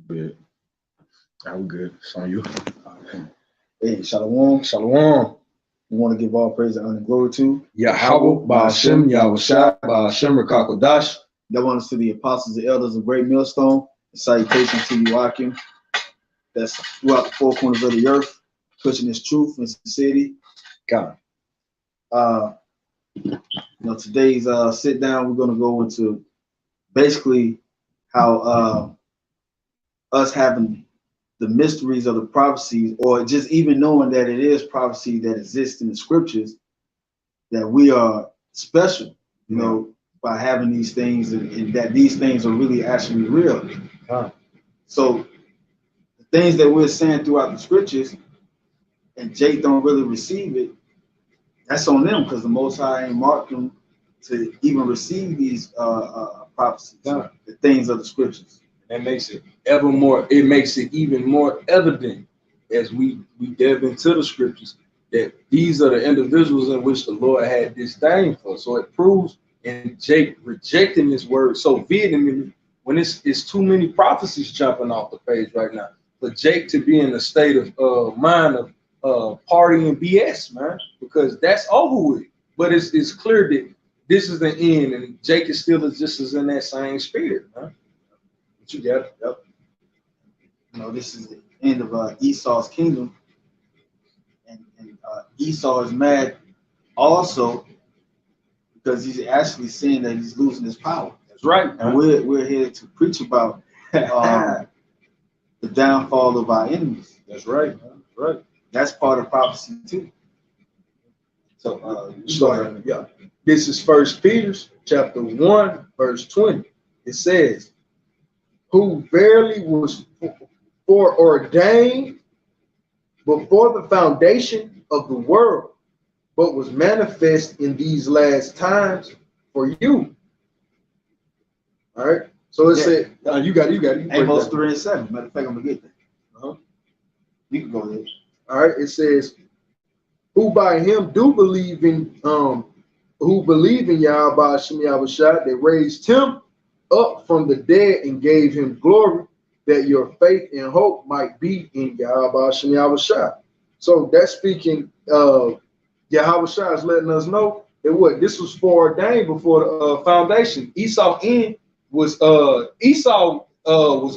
Good. I'm good. It's on you. Hey, Shalom, Shalom. We want to give all praise and honor and glory to Yahweh, Ba'ashem, Yahushua, Ba'ashem, Rakakodash. that want us to the apostles and elders of Great Millstone. And salutations to you, Akim. That's throughout the four corners of the earth, pushing this truth and sincerity. God. Today's sit down, we're going to go into basically how us having the mysteries of the prophecies, or just even knowing that it is prophecy that exists in the scriptures, that we are special, by having these things, and that these things are really actually real. So the things that we're saying throughout the scriptures, and Jake don't really receive it, that's on them, because the Most High ain't marked them to even receive these prophecies, the things of the scriptures. That makes it ever more, it makes it even more evident as we delve into the scriptures that these are the individuals in which the Lord had disdain for. So it proves in Jake rejecting this word so vehemently when it's too many prophecies jumping off the page right now. For Jake to be in a state of mind of party and BS, man, because that's over with. But it's clear that this is the end, and Jake is still just as in that same spirit, man. You got it. Yep. This is the end of Esau's kingdom, and Esau is mad also because he's actually saying that he's losing his power. That's right. And we're here to preach about the downfall of our enemies. That's right. That's right. That's part of prophecy too. So yeah. This is First Peter chapter 1, verse 20. It says, who verily was foreordained before the foundation of the world, but was manifest in these last times for you. All right. So it said, you got it. Amos 3 and 7. Matter of fact, I'm gonna get that. You can go ahead. All right. It says, who by him do believe in, who believe in Yahweh Shem Yahushua, that raised him up from the dead and gave him glory, that your faith and hope might be in Yahweh Shem Yahushua. So that's speaking, Yahweh is letting us know that this was foreordained before the foundation. Esau was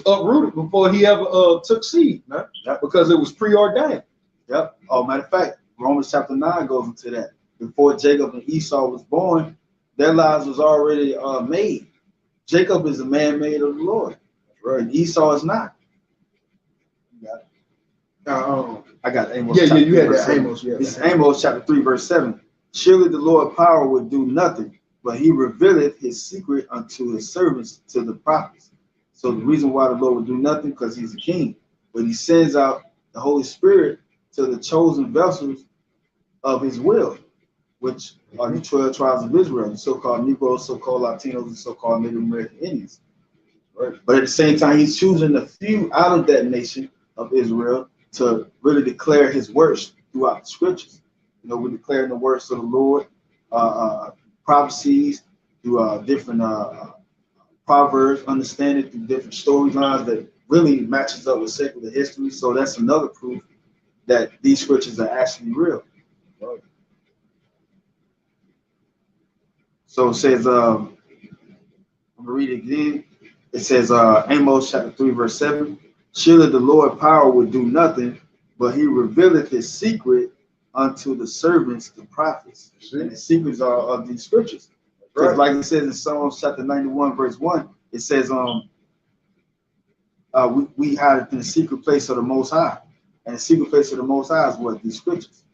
uprooted before he ever took seed, man. Yep. Because it was preordained. Yep. Oh, matter of fact, Romans chapter 9 goes into that. Before Jacob and Esau was born, their lives was already made. Jacob is a man made of the Lord, right? And Esau is not. You got it. I got Amos. Yeah, you had that Amos. Yeah. This is Amos chapter 3, verse 7. Surely the Lord power would do nothing, but he revealeth his secret unto his servants, to the prophets. So the reason why the Lord would do nothing, because he's a king, but he sends out the Holy Spirit to the chosen vessels of his will, which are the 12 tribes of Israel, the so-called Negroes, so-called Latinos, and so-called Native American Indians. Right? But at the same time, he's choosing a few out of that nation of Israel to really declare his words throughout the scriptures. We're declaring the words of the Lord, prophecies, through different proverbs, understanding through different storylines that really matches up with secular history. So that's another proof that these scriptures are actually real. Right? So it says, I'm going to read it again. It says, Amos chapter 3, verse 7. Surely the Lord power would do nothing, but he revealeth his secret unto the servants, the prophets. And the secrets are of these scriptures. Because like it says in Psalms chapter 91, verse 1, it says, we hide it in the secret place of the Most High. And the secret place of the Most High is what? These scriptures.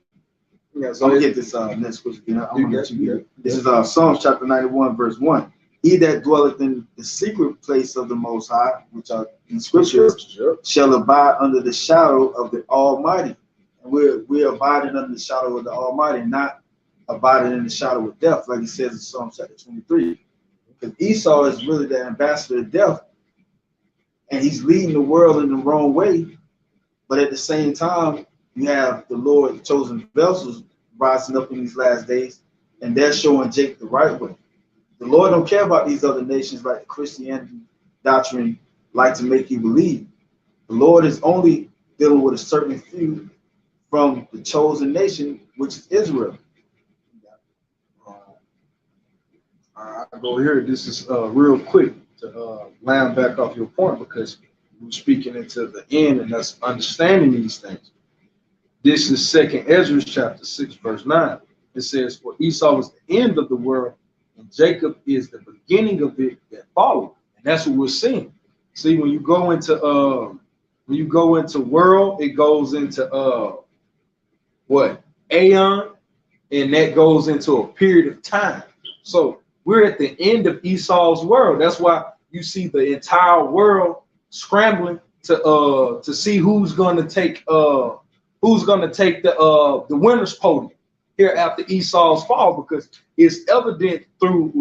Yeah, so I'm going to get this next scripture. This is Psalms chapter 91, verse 1. He that dwelleth in the secret place of the Most High, which are in scriptures, shall abide under the shadow of the Almighty. And we're abiding under the shadow of the Almighty, not abiding in the shadow of death, like it says in Psalm chapter 23. Because Esau is really the ambassador of death, and he's leading the world in the wrong way. But at the same time, you have the Lord chosen vessels rising up in these last days, and they're showing Jake the right way. The Lord don't care about these other nations like the Christianity doctrine like to make you believe. The Lord is only dealing with a certain few from the chosen nation, which is Israel. I go here. This is real quick to land back off your point, because we're speaking into the end and us understanding these things. This is 2nd Ezra chapter 6, verse 9. It says, "For Esau was the end of the world, and Jacob is the beginning of it that followed." And that's what we're seeing. See, when you go into world, it goes into what? Aeon, and that goes into a period of time. So we're at the end of Esau's world. That's why you see the entire world scrambling to see who's gonna take the winner's podium here after Esau's fall, because it's evident through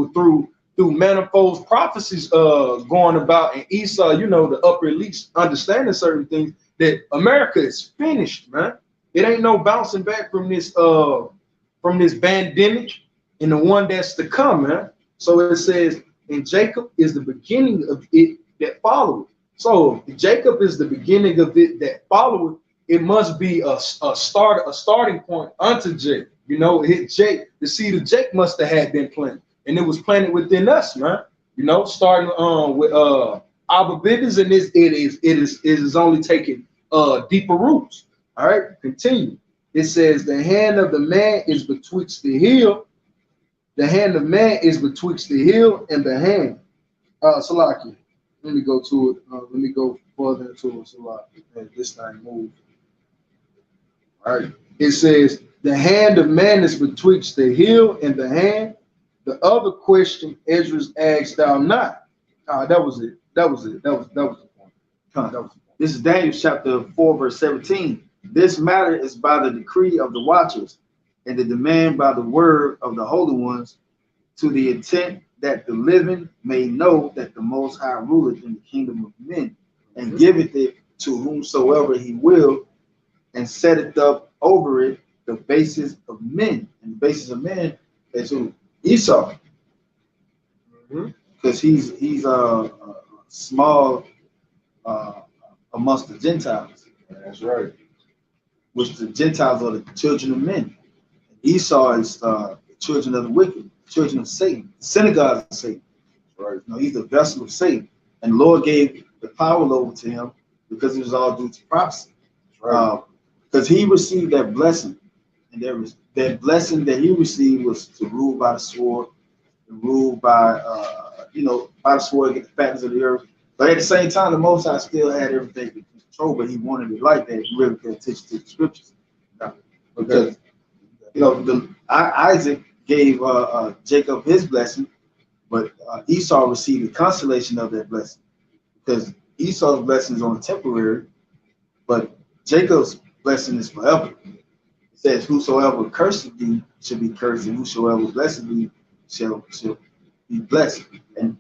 manifold prophecies going about in Esau, the upper elites understanding certain things, that America is finished, man. It ain't no bouncing back from this pandemic and the one that's to come, man. So it says, and Jacob is the beginning of it that followed. So if Jacob is the beginning of it that followed, it must be a starting point unto Jacob. Hit Jake, the seed of Jake must have had been planted, and it was planted within us, man. Starting with Abba Biggins, and it is only taking deeper roots. All right, continue. It says, the hand of the man is betwixt the hill. The hand of man is betwixt the hill and the hand. Salaki. Let me go to it. Let me go further into it. Salaki. This thing moved. All right. It says, the hand of man is betwixt the hill and the hand. The other question Ezra asked thou not. That was it. That was the point. This is Daniel chapter 4, verse 17. This matter is by the decree of the watchers, and the demand by the word of the holy ones, to the intent that the living may know that the Most High ruleth in the kingdom of men, and giveth it to whomsoever he will, and setteth up over it the basis of men. And the basis of men is who? Esau. Because he's a small amongst the Gentiles. That's right. Which the Gentiles are the children of men. Esau is the children of the wicked, children of Satan, the synagogues of Satan. Right? He's the vessel of Satan. And the Lord gave the power over to him because it was all due to prophecy. Right. Because he received that blessing. And that blessing that he received was to rule by the sword, to rule by by the sword, get the fatness of the earth. But at the same time, the Most High still had everything in control, but he wanted it like that. He really paid attention to the scriptures. Because Isaac gave Jacob his blessing, but Esau received the consolation of that blessing. Because Esau's blessing is only temporary, but Jacob's blessing is forever. It says, whosoever curseth thee shall be cursed, and whosoever blesseth thee shall be blessed. And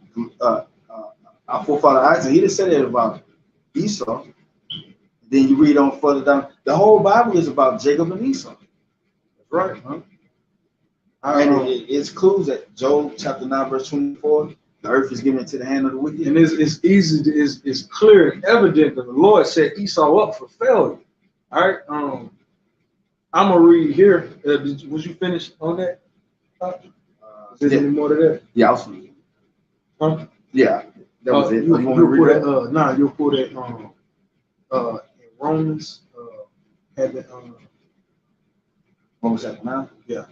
our forefather Isaac, he didn't say that about Esau. Then you read on further down, the whole Bible is about Jacob and Esau. That's right, huh? And it excludes that Job chapter 9, verse 24, the earth is given into the hand of the wicked. And it's easy, it's clear and evident that the Lord set Esau up for failure. All right. I'm gonna read here. Was you finished on that? Is there any more to that? Yeah, I was finished. Huh? Yeah, that was it. You'll pull that in Romans. Romans chapter 9? Yeah.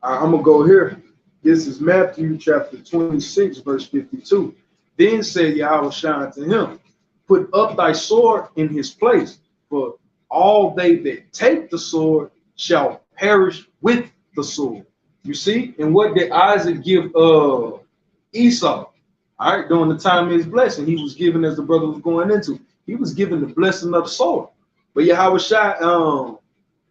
I'm gonna go here. This is Matthew chapter 26, verse 52. Then said Yahushua to him, put up thy sword in his place, for all they that take the sword shall perish with the sword. You see? And what did Isaac give Esau? All right, during the time of his blessing, he was given, as the brother was going into, he was given the blessing of the sword. But Yahushua,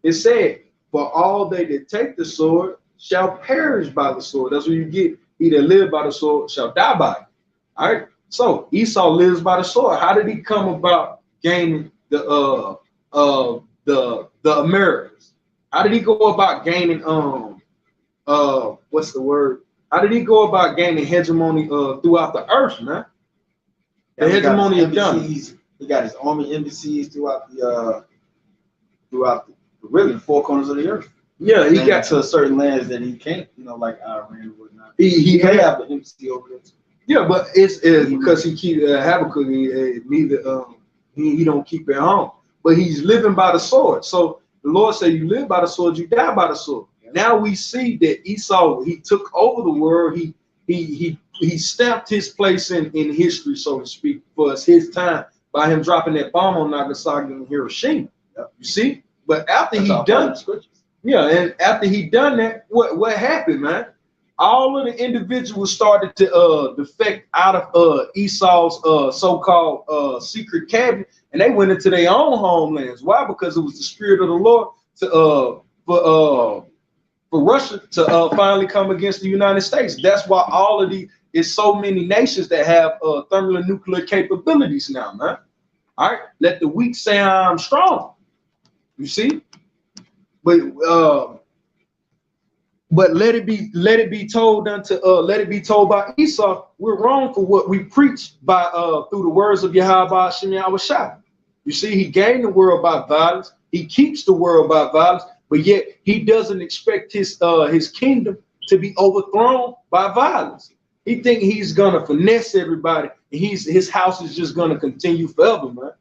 it said, for all they that take the sword shall perish by the sword. That's what you get. He that live by the sword shall die by it. All right. So Esau lives by the sword. How did he come about gaining the Americas? How did he go about gaining what's the word? How did he go about gaining hegemony throughout the earth, man? The hegemony of Ghana. He got his army embassies throughout the really the four corners of the earth. Yeah, he And got to certain lands that he can't, like Iran and whatnot. he may had, have an embassy over there too. yeah, but it's because he keep Habakkuk. He don't keep it home, but he's living by the sword. So the Lord said, "You live by the sword, you die by the sword." Now we see that Esau, he took over the world. He stamped his place in history, so to speak, for us his time by him dropping that bomb on Nagasaki and Hiroshima. You see, but after he done, yeah, and after he done that, what happened, man? All of the individuals started to defect out of Esau's so-called secret cabinet, and they went into their own homelands. Why? Because it was the spirit of the Lord to for Russia to finally come against the United States. That's why all of the it's so many nations that have thermonuclear capabilities now, man. All right, let the weak say I'm strong. You see, but let it be told let it be told by Esau, we're wrong for what we preach by through the words of Yahweh Shem Yahushua. You see, he gained the world by violence, he keeps the world by violence, but yet he doesn't expect his kingdom to be overthrown by violence. He think he's gonna finesse everybody, and his house is just gonna continue forever, man.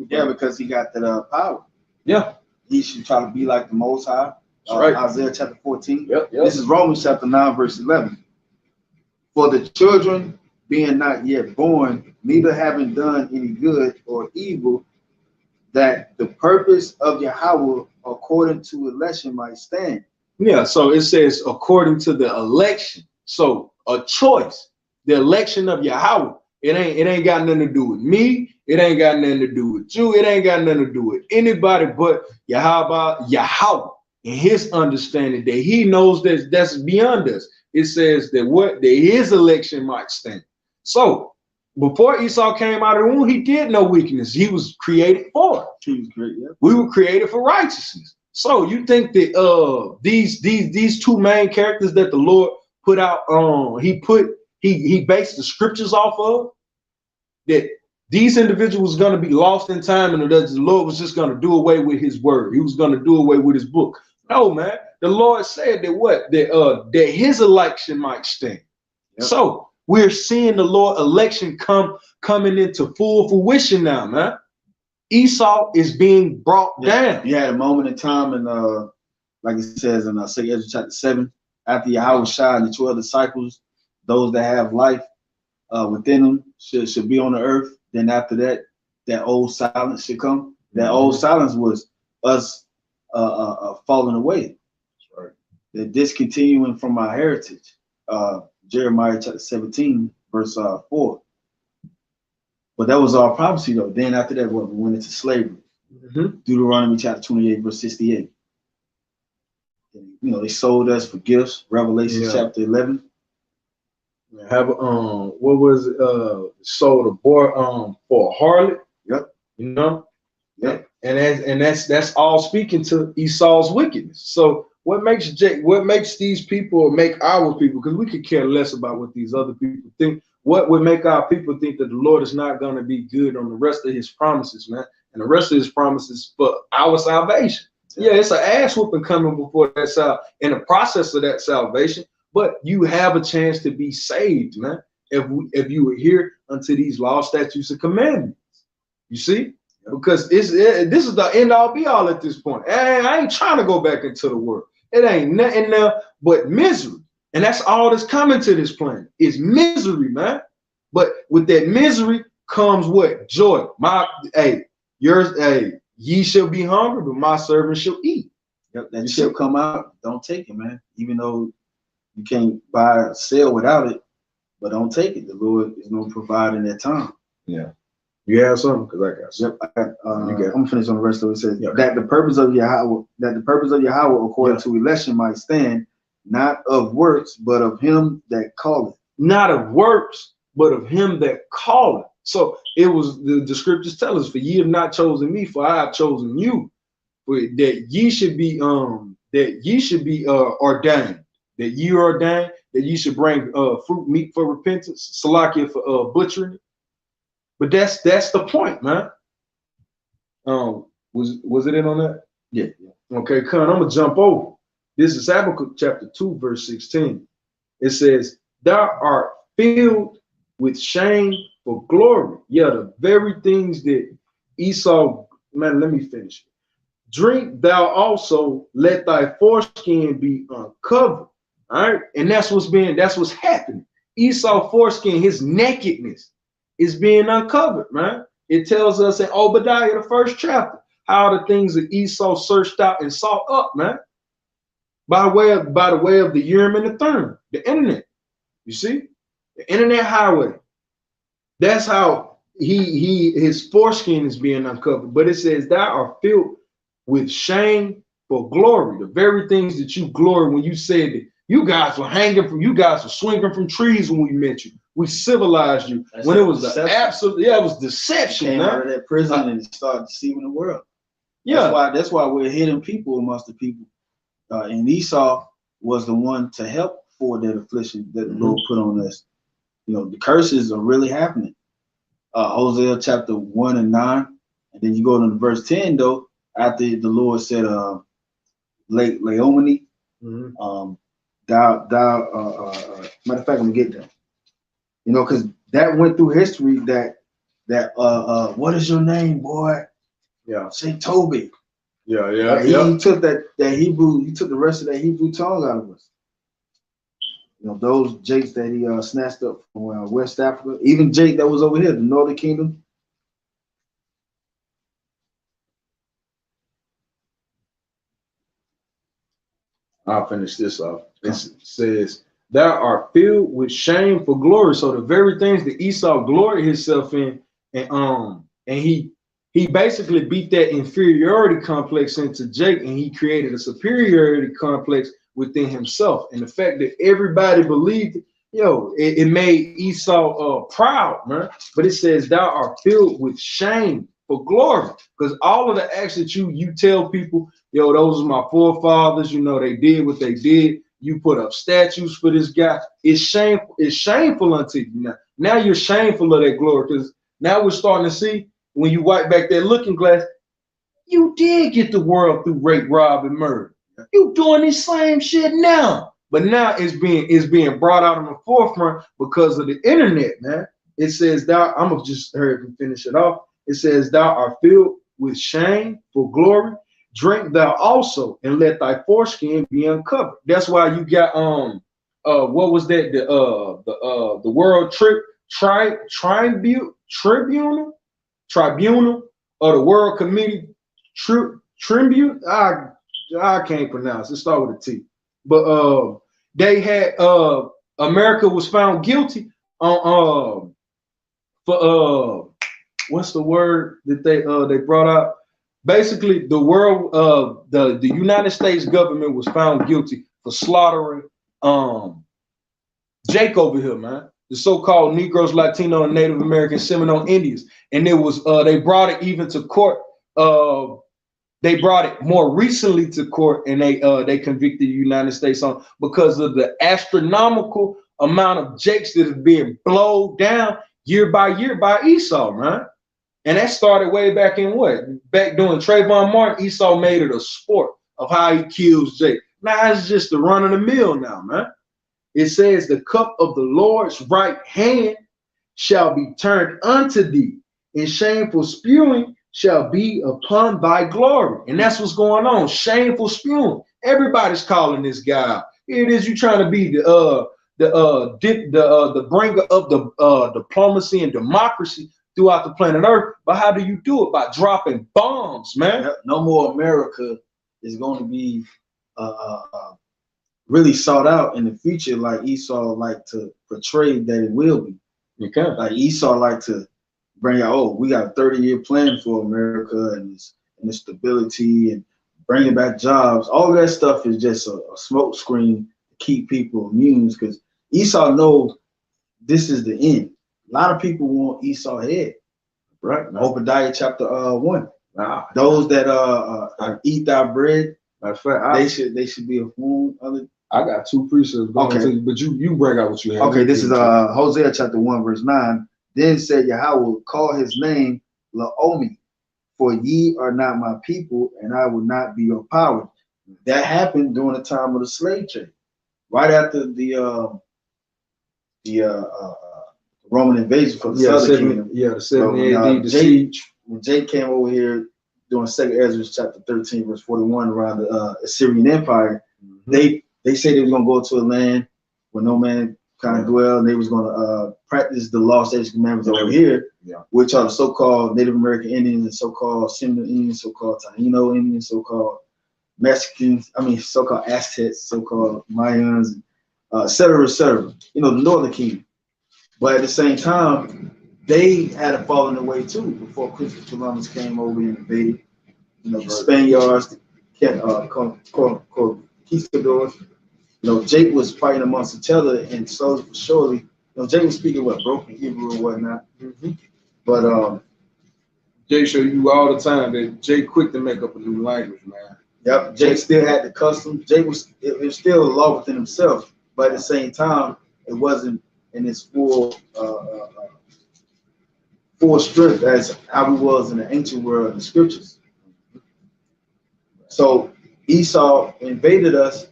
Yeah, because he got that power. Yeah, he should try to be like the Most High. Right. Isaiah chapter 14. Yep. This is Romans chapter 9, verse 11. For the children being not yet born, neither having done any good or evil, that the purpose of Yahweh according to election might stand. Yeah, so it says according to the election. So a choice, the election of Yahweh. It ain't got nothing to do with me. It ain't got nothing to do with you. It ain't got nothing to do with anybody but Yahweh and his understanding that he knows that's beyond us. It says that his election might stand. So before Esau came out of the womb, he did no weakness. He was created for it. He was great, yeah. We were created for righteousness. So you think that these two main characters that the Lord put out he based the scriptures off of, that these individuals going to be lost in time and that the Lord was just going to do away with his word. He was going to do away with his book. No, man. The Lord said that his election might stand. Yep. So we're seeing the Lord election coming into full fruition now, man. Esau is being brought down. You had a moment in time, and like it says in 2 Ezra chapter 7, after Yahweh Shai and the 12 disciples, those that have life within them should be on the earth. Then after that, that old silence should come. That old silence was us falling away. That's right. The discontinuing from our heritage. Jeremiah chapter 17, verse 4. But that was our prophecy though. Then after that, we went into slavery. Deuteronomy chapter 28, verse 68. They sold us for gifts. Revelation chapter 11. What was it? Sold a boy for a harlot. Yep. Yep. And that's all speaking to Esau's wickedness. So what makes these people, or make our people, because we could care less about what these other people think. What would make our people think that the Lord is not going to be good on the rest of his promises, man? And the rest of his promises for our salvation. Yeah, it's an ass whooping coming before that in the process of that salvation. But you have a chance to be saved, man, if you adhere unto these laws, statutes, and commandments. You see? Because this is the end all be all at this point. I ain't trying to go back into the world. It ain't nothing there but misery. And that's all that's coming to this planet is misery, man. But with that misery comes what? Joy. Ye shall be hungry, but my servants shall eat. Yep, that shall come out. Don't take it, man. Even though you can't buy or sell without it, but don't take it. The Lord is going to provide in that time. Yeah. You have something? Because I got something. Yep, I'm gonna finish on the rest of it. It says that the purpose of Yahweh according to election might stand, not of works, but of him that calleth. Not of works, but of him that calleth. So it was the scriptures tell us, for ye have not chosen me, for I have chosen you. That ye should be ordained, that ye are ordained, that ye should bring fruit meat for repentance, salakia for butchering. But that's the point, man. Was it in on that? Yeah. Okay, Con, I'm gonna jump over. This is Habakkuk chapter 2, verse 16. It says, "Thou art filled with shame for glory." Yeah, the very things that Esau, man, let me finish. "Drink thou also, let thy foreskin be uncovered." All right, and that's what's happening. Esau foreskin, his nakedness is being uncovered, man. It tells us in Obadiah, the first chapter, how the things of Esau searched out and sought up, man, by the way of the Urim and the Thummim, the internet. You see, the internet highway. That's how his foreskin is being uncovered. But it says, "Thou art filled with shame for glory." The very things that you glory when you said that you guys were swinging from trees when we met you. We civilized you. That's when it was deception. the absolute, yeah, it was deception. Came man. out of that prison and started deceiving the world. Yeah, That's why we're hidden people amongst the people. And Esau was the one to help for that affliction that the Lord put on us. You know, the curses are really happening. Hosea chapter 1 and 9. And then you go to verse 10, though, after the Lord said, Laomini, matter of fact, I'm gonna get there. You know, because that went through history that what is your name, boy? Yeah. Say Toby. Yeah. He took that Hebrew, he took the rest of that Hebrew tongue out of us. You know, those Jakes that he snatched up from West Africa, even Jake that was over here, the Northern Kingdom. I'll finish this off. It says, "Thou art filled with shame for glory." So the very things that Esau gloried himself in, and he basically beat that inferiority complex into Jake, and he created a superiority complex within himself. And the fact that everybody believed it, it made Esau proud, man. But it says, "Thou art filled with shame for glory," because all of the acts that you tell people, those are my forefathers, they did what they did. You put up statues for this guy. It's shameful. It's shameful unto you now. Now you're shameful of that glory, because now we're starting to see, when you wipe back that looking glass, you did get the world through rape, rob, and murder. You doing this same shit now. But now it's being brought out on the forefront because of the internet, man. It says, "Thou," I'm gonna just hurry up and finish it off. It says, "Thou art filled with shame for glory. Drink thou also, and let thy foreskin be uncovered." That's why you got what was that? The World Tribunal or the World Committee Tribune. I can't pronounce it. Start with a T. But they had America was found guilty on for what's the word that they brought out? Basically, the world the United States government was found guilty for slaughtering Jake over here, man. The so-called Negroes, Latino, and Native American Seminole Indians. And it was they brought it even to court. They brought it more recently to court, and they convicted the United States on because of the astronomical amount of Jakes that is being blown down year by year by Esau, man. And that started way back in back during Trayvon Martin. Esau made it a sport of how he kills Jake. Now it's just the run of the mill now, man. It says, "The cup of the Lord's right hand shall be turned unto thee, and shameful spewing shall be upon thy glory." And that's what's going on. Shameful spewing. Everybody's calling this guy out. Here it is, you trying to be the bringer of the diplomacy and democracy throughout the planet Earth. But how do you do it? By dropping bombs, man. No more America is going to be really sought out in the future, like Esau like to portray that it will be. Okay. Like Esau like to bring out, we got a 30-year plan for America and the stability and bringing back jobs. All that stuff is just a smoke screen to keep people amused, because Esau knows this is the end. A lot of people want Esau head. Right. Obadiah chapter 1. Those that eat thy bread, they should be a form of it. I got two precepts. Okay, but you bring out what you have. Okay, this is Hosea chapter 1 verse 9. Then said Yahweh, call his name Laomi, for ye are not my people, and I will not be your power. That happened during the time of the slave trade, right after the Roman invasion from the southern kingdom. Yeah, the 70 So, AD, the siege. When Jake came over here during 2nd Ezra chapter 13, verse 41, around the Assyrian Empire, they said they was gonna go to a land where no man kind of dwell, and they was gonna practice the law, statutes, commandments over here, which are the so-called Native American Indians and so-called Seminole Indians, so-called Taino Indians, so-called Mexicans, so-called Aztecs, so-called Mayans, et cetera, you know, the Northern Kingdom. But at the same time, they had a fallen away too before Christopher Columbus came over and invaded. You know, the Spaniards, conquistadors. You know, Jake was fighting amongst each other, and slowly but surely, you know, Jake was speaking what broken Hebrew and whatnot. But Jake show you all the time that Jake quick to make up a new language, man. Yep, Jake still had the custom. Jake it was still a law within himself, but at the same time, it wasn't in its full strength as how he was in the ancient world of the scriptures. So Esau invaded us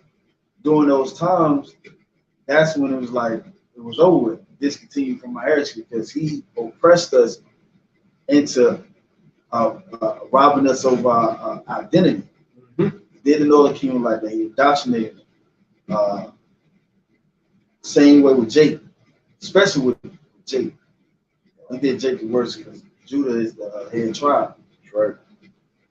during those times. That's when it was like it was over with, discontinued from our heritage, because he oppressed us into robbing us of our identity. Did the Northern Kingdom like that. He indoctrinated same way with Jake, especially with Jake. He did Jake the worst because Judah is the head tribe, right?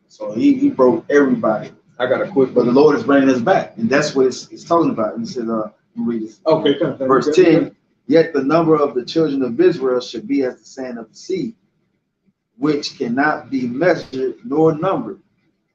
So he broke everybody. I got a quick, but the Lord is bringing us back, and that's what it's talking about. He said, read this. Okay, verse 10. Yet the number of the children of Israel should be as the sand of the sea, which cannot be measured nor numbered.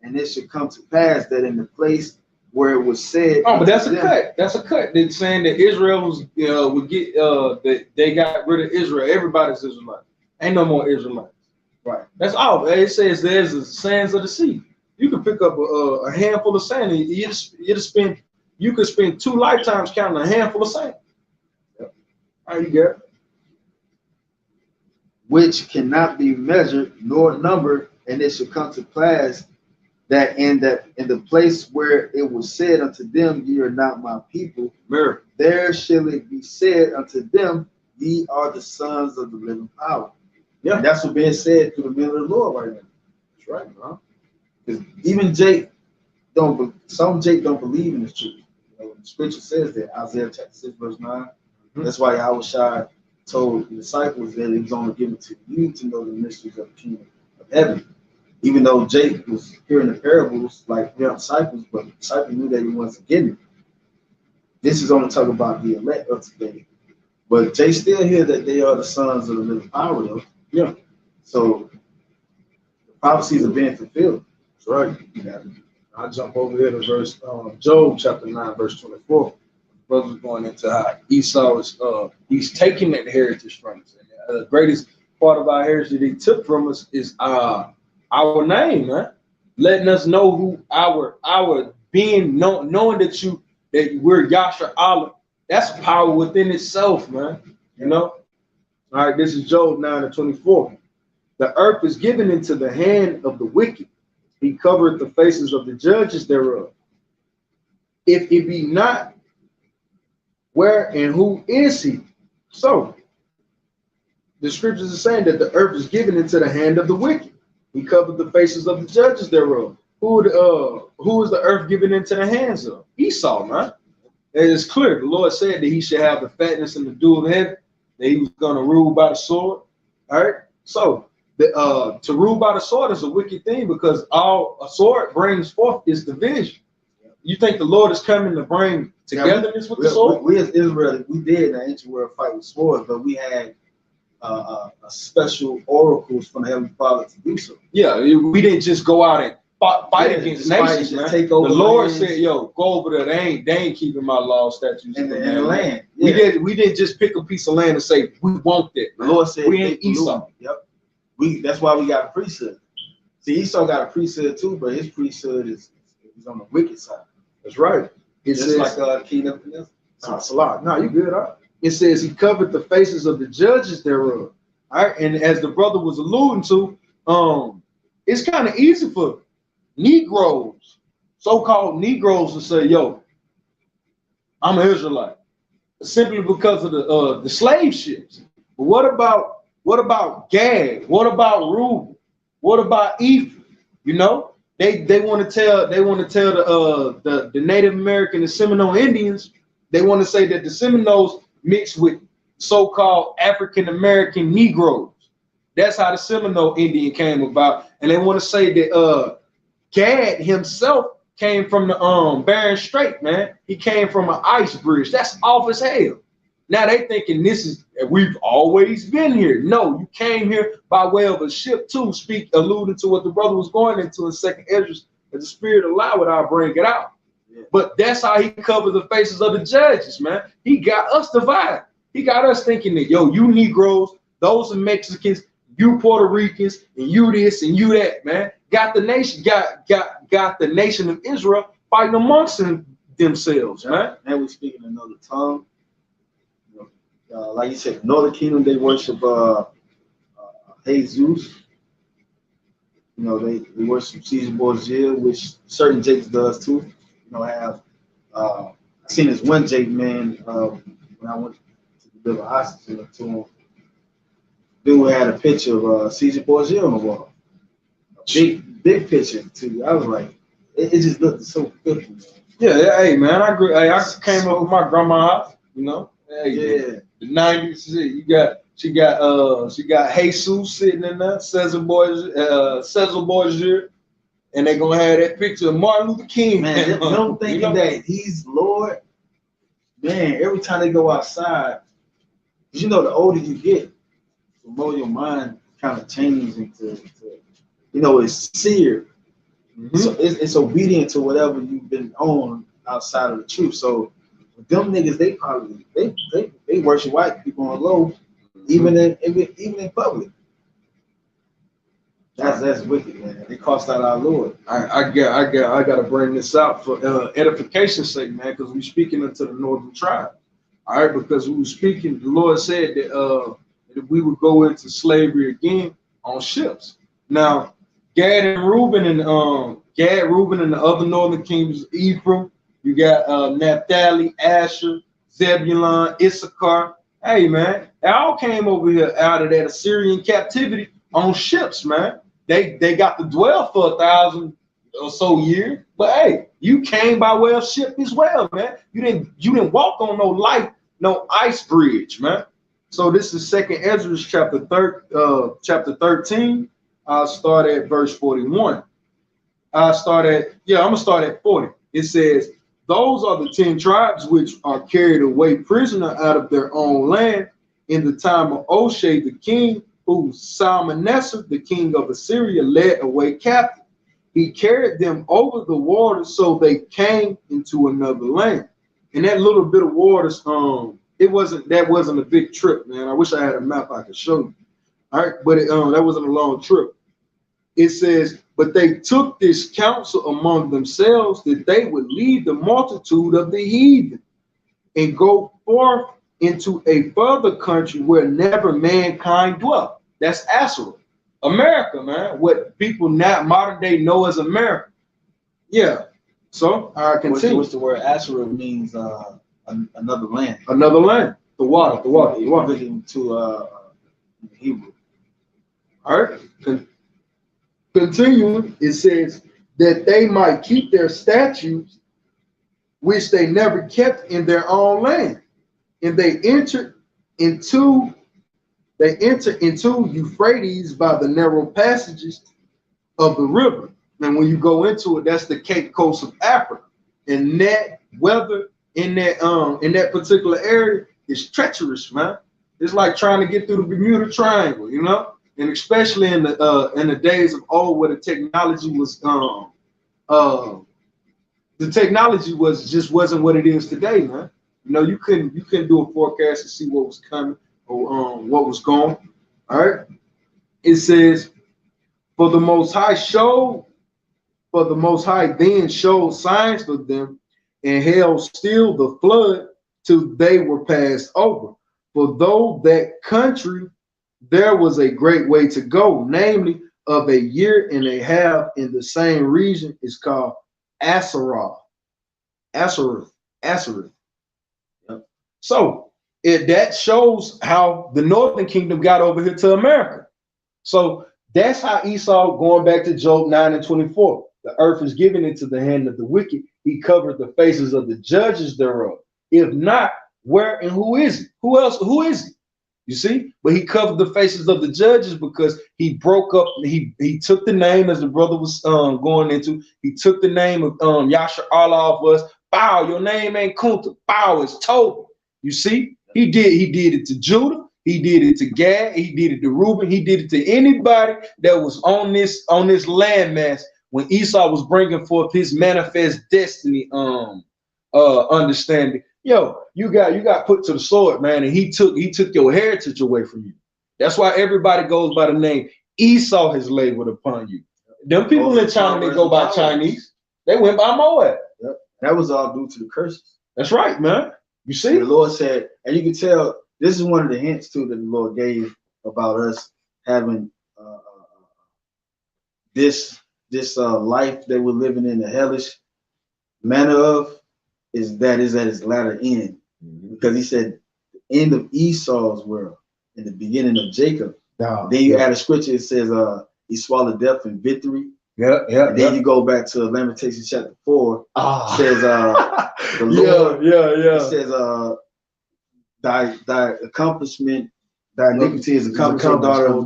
And it should come to pass that in the place where it was said. Oh, but that's a cut. That's a cut. They're saying that Israel was, would get, that they got rid of Israel. Everybody's Israelite. Ain't no more Israelites. Right. That's all. It says there's the sands of the sea. You can pick up a handful of sand. You could spend 2 lifetimes counting a handful of sand. Yep. All right, you got it. Which cannot be measured nor numbered, and it shall come to pass that in the place where it was said unto them, ye are not my people, there shall it be said unto them, ye are the sons of the living power. Yeah, and that's what being said through the men of the Lord right now. That's right, bro. Because even Jake don't believe in this truth. You know, the scripture says that, Isaiah chapter 6, verse 9. That's why Yahushua told the disciples that it was only given to you to know the mysteries of the kingdom of heaven. Even though Jake was hearing the parables like their disciples, but the disciples knew that he wasn't getting it. This is only talking about the elect of today. But Jake still hear that they are the sons of the living power, though. Yeah. So the prophecies are being fulfilled. That's right. Yeah. I'll jump over here to verse Job chapter 9, verse 24. Brother's going into how Esau is he's taking that heritage from us. And the greatest part of our heritage that he took from us is our name, man. Letting us know who our being, knowing that we're Yasha Allah. That's power within itself, man. You know? All right, this is Job 9:24. The earth is given into the hand of the wicked. He covereth the faces of the judges thereof. If it be not, where and who is he? So the scriptures are saying that the earth is given into the hand of the wicked. He covered the faces of the judges thereof. Who is the earth given into the hands of? Esau, man. It is clear. The Lord said that he should have the fatness and the dew of heaven, that he was going to rule by the sword. All right. So to rule by the sword is a wicked thing, because all a sword brings forth is division. You think the Lord is coming to bring togetherness with the sword? We as Israel, we did in the ancient world fight with swords, but we had a special oracles from the Heavenly Father to do so. Yeah, we didn't just go out and fight against nations, man. Take over the Lord lands. said, "Yo, go over there. They ain't keeping my law, statutes, and the land." Yeah. We didn't just pick a piece of land and say we want that. The Lord said we ain't Esau. Yep. That's why we got a priesthood. See, Esau got a priesthood too, but his priesthood is on the wicked side. That's right. It's just like the King of Salah. No, you good, huh? It says he covered the faces of the judges thereof. All right, and as the brother was alluding to, it's kind of easy for Negroes, so-called Negroes, to say, "Yo, I'm an Israelite," simply because of the slave ships. But what about Gad? What about Reuben? What about Ephraim? You know, they want to tell the Native American, the Seminole Indians, they want to say that the Seminoles mixed with so-called African American Negroes. That's how the Seminole Indian came about, and they want to say that Gad himself came from the Bering Strait, man. He came from an ice bridge. That's off as hell. Now they thinking we've always been here. No, you came here by way of a ship too. Alluding to what the brother was going into in 2nd Esdras. If the Spirit allow it, I'll bring it out. Yeah. But that's how he covered the faces of the judges, man. He got us divided. He got us thinking that, yo, you Negroes, those are Mexicans, you Puerto Ricans, and you this and you that, man. Got the nation, got the nation of Israel fighting amongst themselves, man. Now we speaking another tongue. Like you said, Northern Kingdom, they worship Jesus. You know, they worship Caesar Borgia, which certain Jakes does too. You know, I have I seen this one Jake man when I went to deliver hostages to him. Dude had a picture of Caesar Borgia on the wall. A big picture too. I was like, it just looked so good. Yeah, hey man, I agree. Hey, I came up with my grandma's house, you know. Hey, yeah. The 90s, she got Jesus sitting in there, Cesar Borgia, and they gonna have that picture of Martin Luther King. Man, them thinking that he's Lord. Man, every time they go outside, you know, the older you get, the more your mind kind of changes into you know, it's seared. Mm-hmm. So it's obedient to whatever you've been on outside of the truth. So them niggas, they probably they worship white people on low, even in public. That's wicked, man. They cost out our Lord. I gotta bring this out for edification's sake, man, because we're speaking into the northern tribe. All right, because we were speaking, the Lord said that we would go into slavery again on ships. Now, Gad, Reuben, and the other northern kingdoms, Ephraim, you got Naphtali, Asher, Zebulun, Issachar. Hey, man, they all came over here out of that Assyrian captivity on ships, man. They got to dwell for 1,000 or so years, but hey, you came by way of ship as well, man. You didn't walk on no ice bridge, man. So this is 2nd Esdras chapter 13. I'll start at verse 41. I'm gonna start at 40. It says, "Those are the 10 tribes which are carried away prisoner out of their own land in the time of Oshea the king, who Salmanassar, the king of Assyria, led away captive. He carried them over the waters, so they came into another land." And that little bit of waters, that wasn't a big trip, man. I wish I had a map I could show you. All right, but that wasn't a long trip. It says, "But they took this counsel among themselves that they would leave the multitude of the heathen and go forth into a further country where never mankind dwelt." That's Assyria, America, man. What people now modern day know as America. Yeah. So I continue. What's the word? Assyria means another land. Another land. The water. To Hebrew. All right. Continuing, it says that they might keep their statutes, which they never kept in their own land, and they enter into Euphrates by the narrow passages of the river. And when you go into it, that's the Cape Coast of Africa. And that weather in that particular area is treacherous, man. It's like trying to get through the Bermuda Triangle, you know. And especially in the days of old, where the technology wasn't what it is today, man. You know, you couldn't do a forecast to see what was coming or what was going. All right. It says, for the Most High then showed signs for them, and held still the flood till they were passed over. For though that country there was a great way to go, namely of a year and a half in the same region is called Asarah. Asareth. Yep. So that shows how the northern kingdom got over here to America. So that's how Esau, going back to Job 9:24, the earth is given into the hand of the wicked. He covered the faces of the judges thereof. If not, where and who is he? Who else? Who is he? You see? But he covered the faces of the judges because he broke up. He took the name, as the brother was going into. He took the name of Yasher Allah of us. Bow, your name ain't Kunta. Bow is Tobit. You see? He did it to Judah. He did it to Gad. He did it to Reuben. He did it to anybody that was on this landmass when Esau was bringing forth his manifest destiny understanding. Yo, you got put to the sword, man, and he took your heritage away from you. That's why everybody goes by the name Esau has labeled upon you. Them people in China, they go by Chinese. They went by Moab. Yep. That was all due to the curses. That's right, man. You see, the Lord said, and you can tell this is one of the hints too that the Lord gave about us having this life that we're living in the hellish manner of is at its latter end. Because he said the end of Esau's world and the beginning of Jacob. Then you add a scripture, it says he swallowed death in victory. And then you go back to Lamentations chapter 4. It says the Lord, it says thy accomplishment, thy iniquity is accomplished,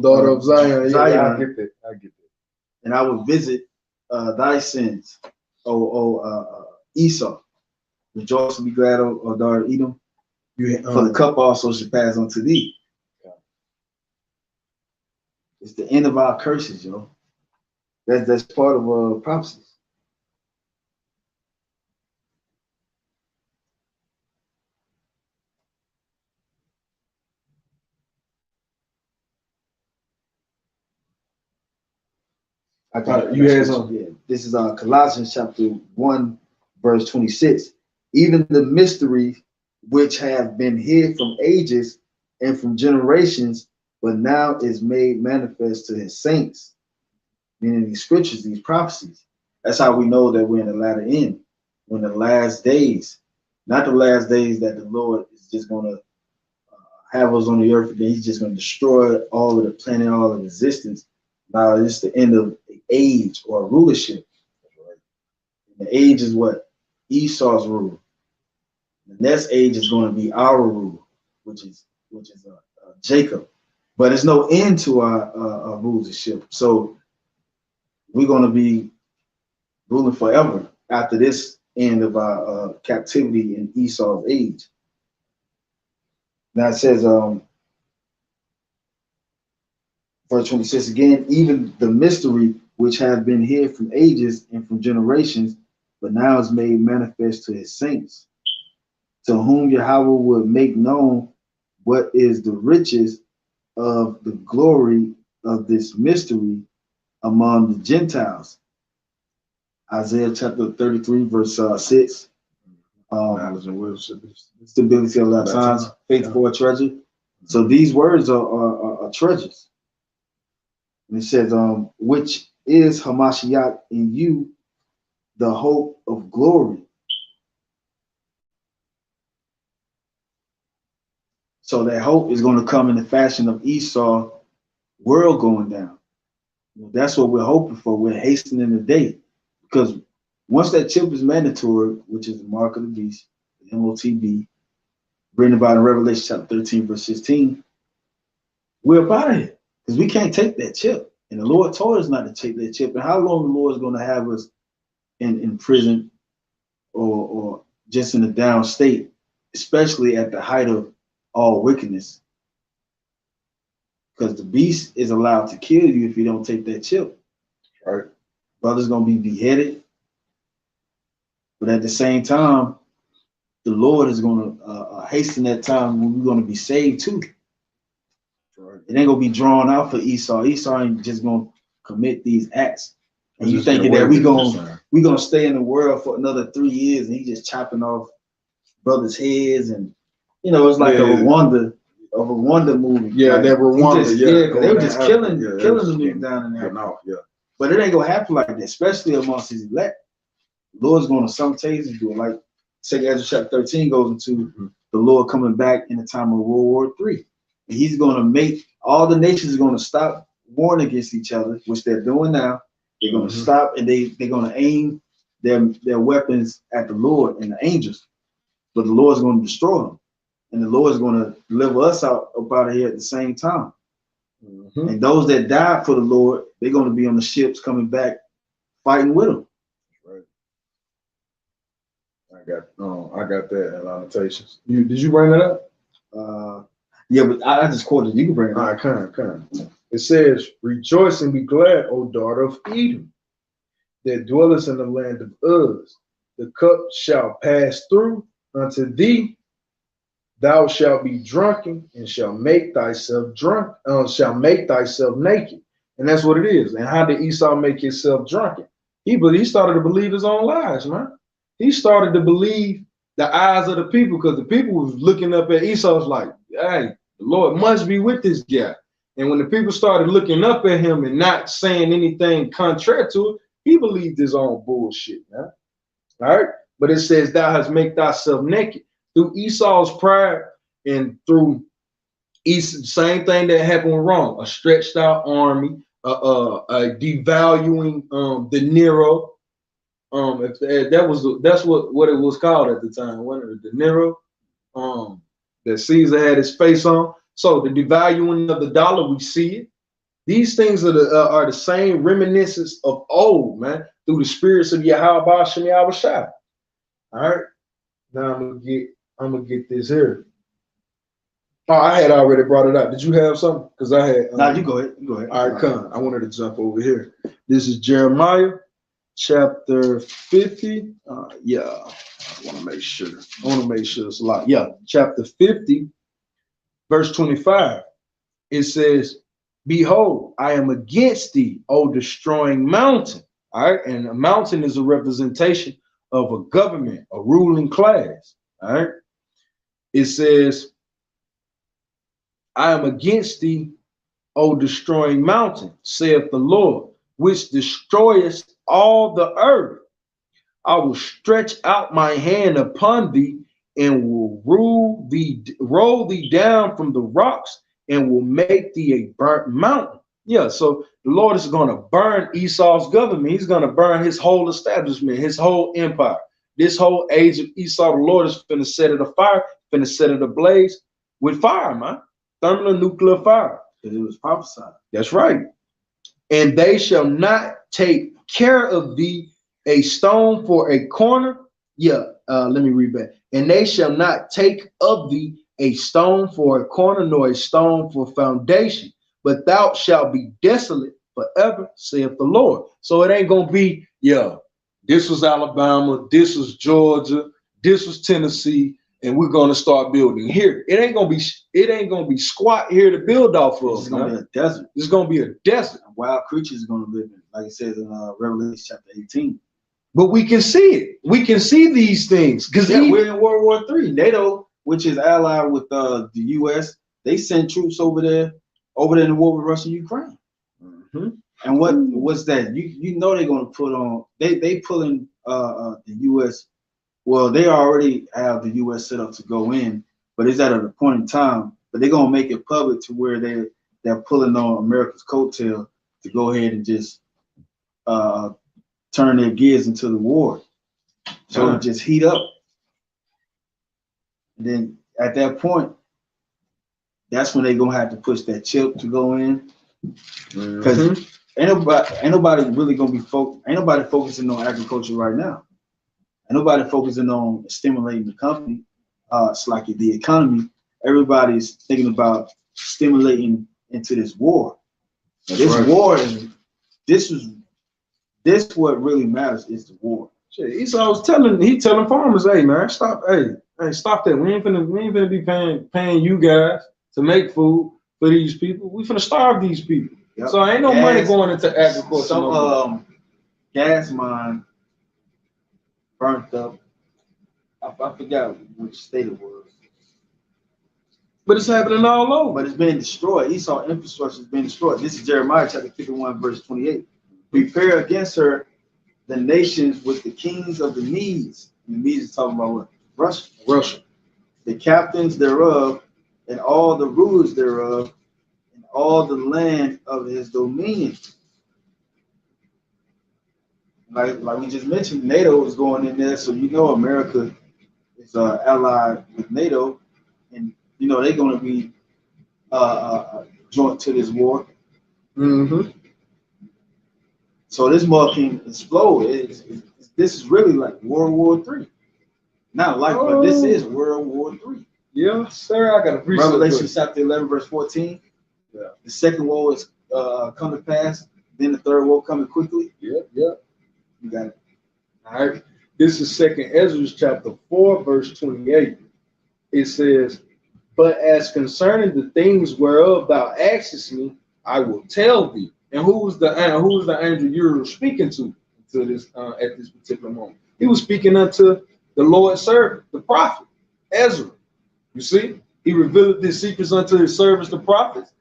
daughter of Zion. I get that. And I will visit thy sins, Esau. Rejoice and be glad, O daughter Edom. For the cup also should pass unto thee. It's the end of our curses, yo. That's part of prophecies. You had some. Yeah. This is Colossians chapter 1, verse 26. Even the mystery which have been hid from ages and from generations, but now is made manifest to his saints. Meaning these scriptures, these prophecies. That's how we know that we're in the latter end. We're in the last days. Not the last days that the Lord is just going to have us on the earth, and then he's just going to destroy all of the planet, all of existence. Now it's the end of the age or rulership. And the age is what? Esau's rule. The next age is going to be our rule, which is Jacob. But there's no end to our rulership. So we're going to be ruling forever after this end of our captivity in Esau's age. Now it says, verse 26 again, even the mystery which have been hid from ages and from generations, but now is made manifest to his saints, to whom Yahweh would make known what is the riches of the glory of this mystery among the Gentiles. Isaiah chapter 33, verse 6. Stability of our times, faith for a treasure. So these words are treasures. And it says, which is Hamashiach in you, the hope of glory. So that hope is going to come in the fashion of Esau, world going down. That's what we're hoping for. We're hastening the day. Because once that chip is mandatory, which is the mark of the beast, the MOTB, written about in Revelation chapter 13, verse 16, we're about it. Because we can't take that chip. And the Lord told us not to take that chip. And how long the Lord is going to have us in prison or just in a down state, especially at the height of all wickedness. Because the beast is allowed to kill you if you don't take that chip. Right? Brother's going to be beheaded. But at the same time, the Lord is going to hasten that time when we're going to be saved too. Right. It ain't going to be drawn out for Esau. Esau ain't just going to commit these acts. And you thinking that we're going to stay in the world for another 3 years and he just chopping off brothers' heads, and you know, it's like a Rwanda a Rwanda movie. Yeah, like, that Rwanda, just, yeah, because they were just killing Yeah, the niggas down in there. No, yeah. But it ain't gonna happen like that, especially amongst his elect. Lord's gonna some cases do it. Like Second Ezra chapter 13 goes into the Lord coming back in the time of World War III. And he's gonna make all the nations are gonna stop warring against each other, which they're doing now. They're gonna stop and they're gonna aim their weapons at the Lord and the angels, but the Lord's gonna destroy them. And the Lord's gonna deliver us out of here at the same time. And those that die for the Lord, they're gonna be on the ships coming back fighting with him. Right. I got that in annotations. Did you bring that up? Yeah, but I just quoted. You can bring it All up. right, come. It says, "Rejoice and be glad, O daughter of Edom, that dwellest in the land of Uz. The cup shall pass through unto thee. Thou shalt be drunken and shall make thyself naked." And that's what it is. And how did Esau make himself drunken? He started to believe his own lies, man. He started to believe the eyes of the people, because the people was looking up at Esau's like, hey, the Lord must be with this guy. And when the people started looking up at him and not saying anything contrary to it, he believed his own bullshit, man. All right. But it says, thou hast made thyself naked. Through Esau's pride and through same thing that happened with Rome, a stretched out army, devaluing the Nero. That's what it was called at the time, wasn't it? The Nero, that Caesar had his face on. So the devaluing of the dollar, we see it. These things are the same reminiscence of old, man, through the spirits of Yahweh Shem Yahushua. All right. Now I'm gonna get this here. Oh, I had already brought it up. Did you have something? Because I had. Nah, you go ahead. You go ahead. All right, come. I wanted to jump over here. This is Jeremiah chapter 50. Yeah, I want to make sure it's a lot. Yeah, chapter 50, verse 25. It says, "Behold, I am against thee, O destroying mountain." All right, and a mountain is a representation of a government, a ruling class. All right, it says, "I am against thee, O destroying mountain, saith the Lord, which destroyest all the earth. I will stretch out my hand upon thee and will roll thee down from the rocks and will make thee a burnt mountain." Yeah, so the Lord is going to burn Esau's government. He's going to burn his whole establishment, his whole empire. This whole age of Esau, the Lord is going to set it afire, going to set it ablaze with fire, man. Thermonuclear fire. Because it was prophesied. That's right. "And they shall not take care of thee a stone for a corner." Yeah, let me read back. "And they shall not take of thee a stone for a corner, nor a stone for foundation, but thou shalt be desolate forever, saith the Lord." So it ain't gonna be, yeah, this was Alabama, this was Georgia, this was Tennessee, and we're gonna start building here. It ain't gonna be squat here to build off of. It's gonna be a desert. It's gonna be a desert. Wild creatures are gonna live in it, like it says in Revelation chapter 18. But we can see it. We can see these things because we're in World War III. NATO, which is allied with the U.S., they sent troops over there in the war with Russia and Ukraine. And what's that? You know they're gonna put on. They pulling the U.S. Well, they already have the U.S. set up to go in, but it's at a point in time. But they're gonna make it public to where they're pulling on America's coattail to go ahead and just turn their gears into the war. So it just heat up. And then at that point, that's when they're gonna have to push that chip to go in. Because ain't nobody really gonna be ain't nobody focusing on agriculture right now. Ain't nobody focusing on stimulating the company. It's like the economy. Everybody's thinking about stimulating into this war. War is this what really matters is the war. Shit, Esau was telling farmers, hey man, stop, hey, stop that. We ain't finna be paying you guys to make food for these people. We finna starve these people. Yep. So ain't no money going into agriculture. Some gas mine burnt up. I forgot which state it was. But it's happening all over. But it's being destroyed. Esau infrastructure is being destroyed. This is Jeremiah chapter 51, verse 28. Prepare against her the nations with the kings of the Medes. And the Medes is talking about what? Russia. Russia. The captains thereof, and all the rulers thereof, and all the land of his dominion. Like we just mentioned, NATO is going in there, so you know America is allied with NATO, and you know they're going to be joint to this war. Mm-hmm. So this war can explode. This is really like World War III. Not like, but this is World War III. Yeah, sir. I got to research. Revelation chapter 11, verse 14. Yeah. The second war is coming past. Then the third war coming quickly. Yeah, yeah. You got it. All right. This is 2nd Ezra chapter 4, verse 28. It says, "But as concerning the things whereof thou askest me, I will tell thee." And who was the angel you were speaking to this at this particular moment? He was speaking unto the Lord's servant, the prophet Ezra. You see, he revealed his secrets unto his servants, the prophets.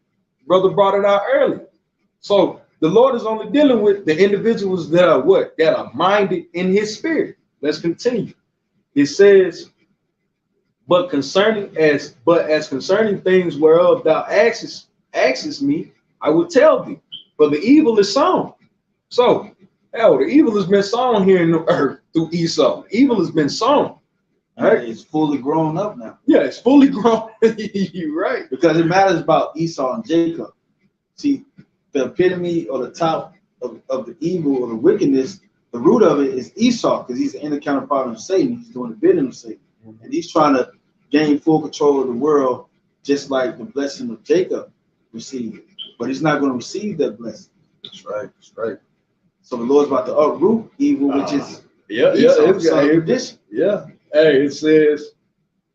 Brother brought it out earlier. So the Lord is only dealing with the individuals that are what? That are minded in his spirit. Let's continue. It says, but as concerning things whereof thou askest me, I will tell thee. For the evil is sown. So, hell, the evil has been sown here in the earth through Esau. Evil has been sown. All right, it's fully grown up now. Yeah, it's fully grown. You're right. Because it matters about Esau and Jacob. See, the epitome or the top of the evil or the wickedness, the root of it is Esau, because he's the inner counterpart of Satan. He's doing the bidding of Satan. And he's trying to gain full control of the world, just like the blessing of Jacob received. But he's not going to receive that blessing. That's right. That's right. So the Lord's about to uproot evil, which is tradition. Yeah. Hey, it says,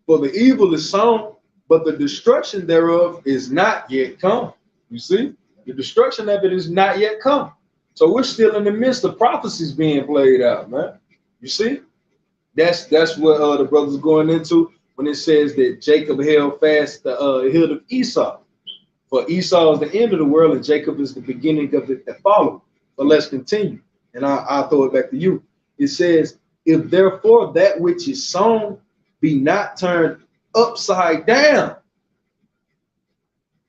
for the evil is sown, but the destruction thereof is not yet come. You see, the destruction of it is not yet come. So we're still in the midst of prophecies being played out, man. You see, that's what the brother's going into when it says that Jacob held fast the hill of Esau. For Esau is the end of the world, and Jacob is the beginning of it that followed. But let's continue, and I'll throw it back to you. It says, if therefore that which is sown be not turned upside down,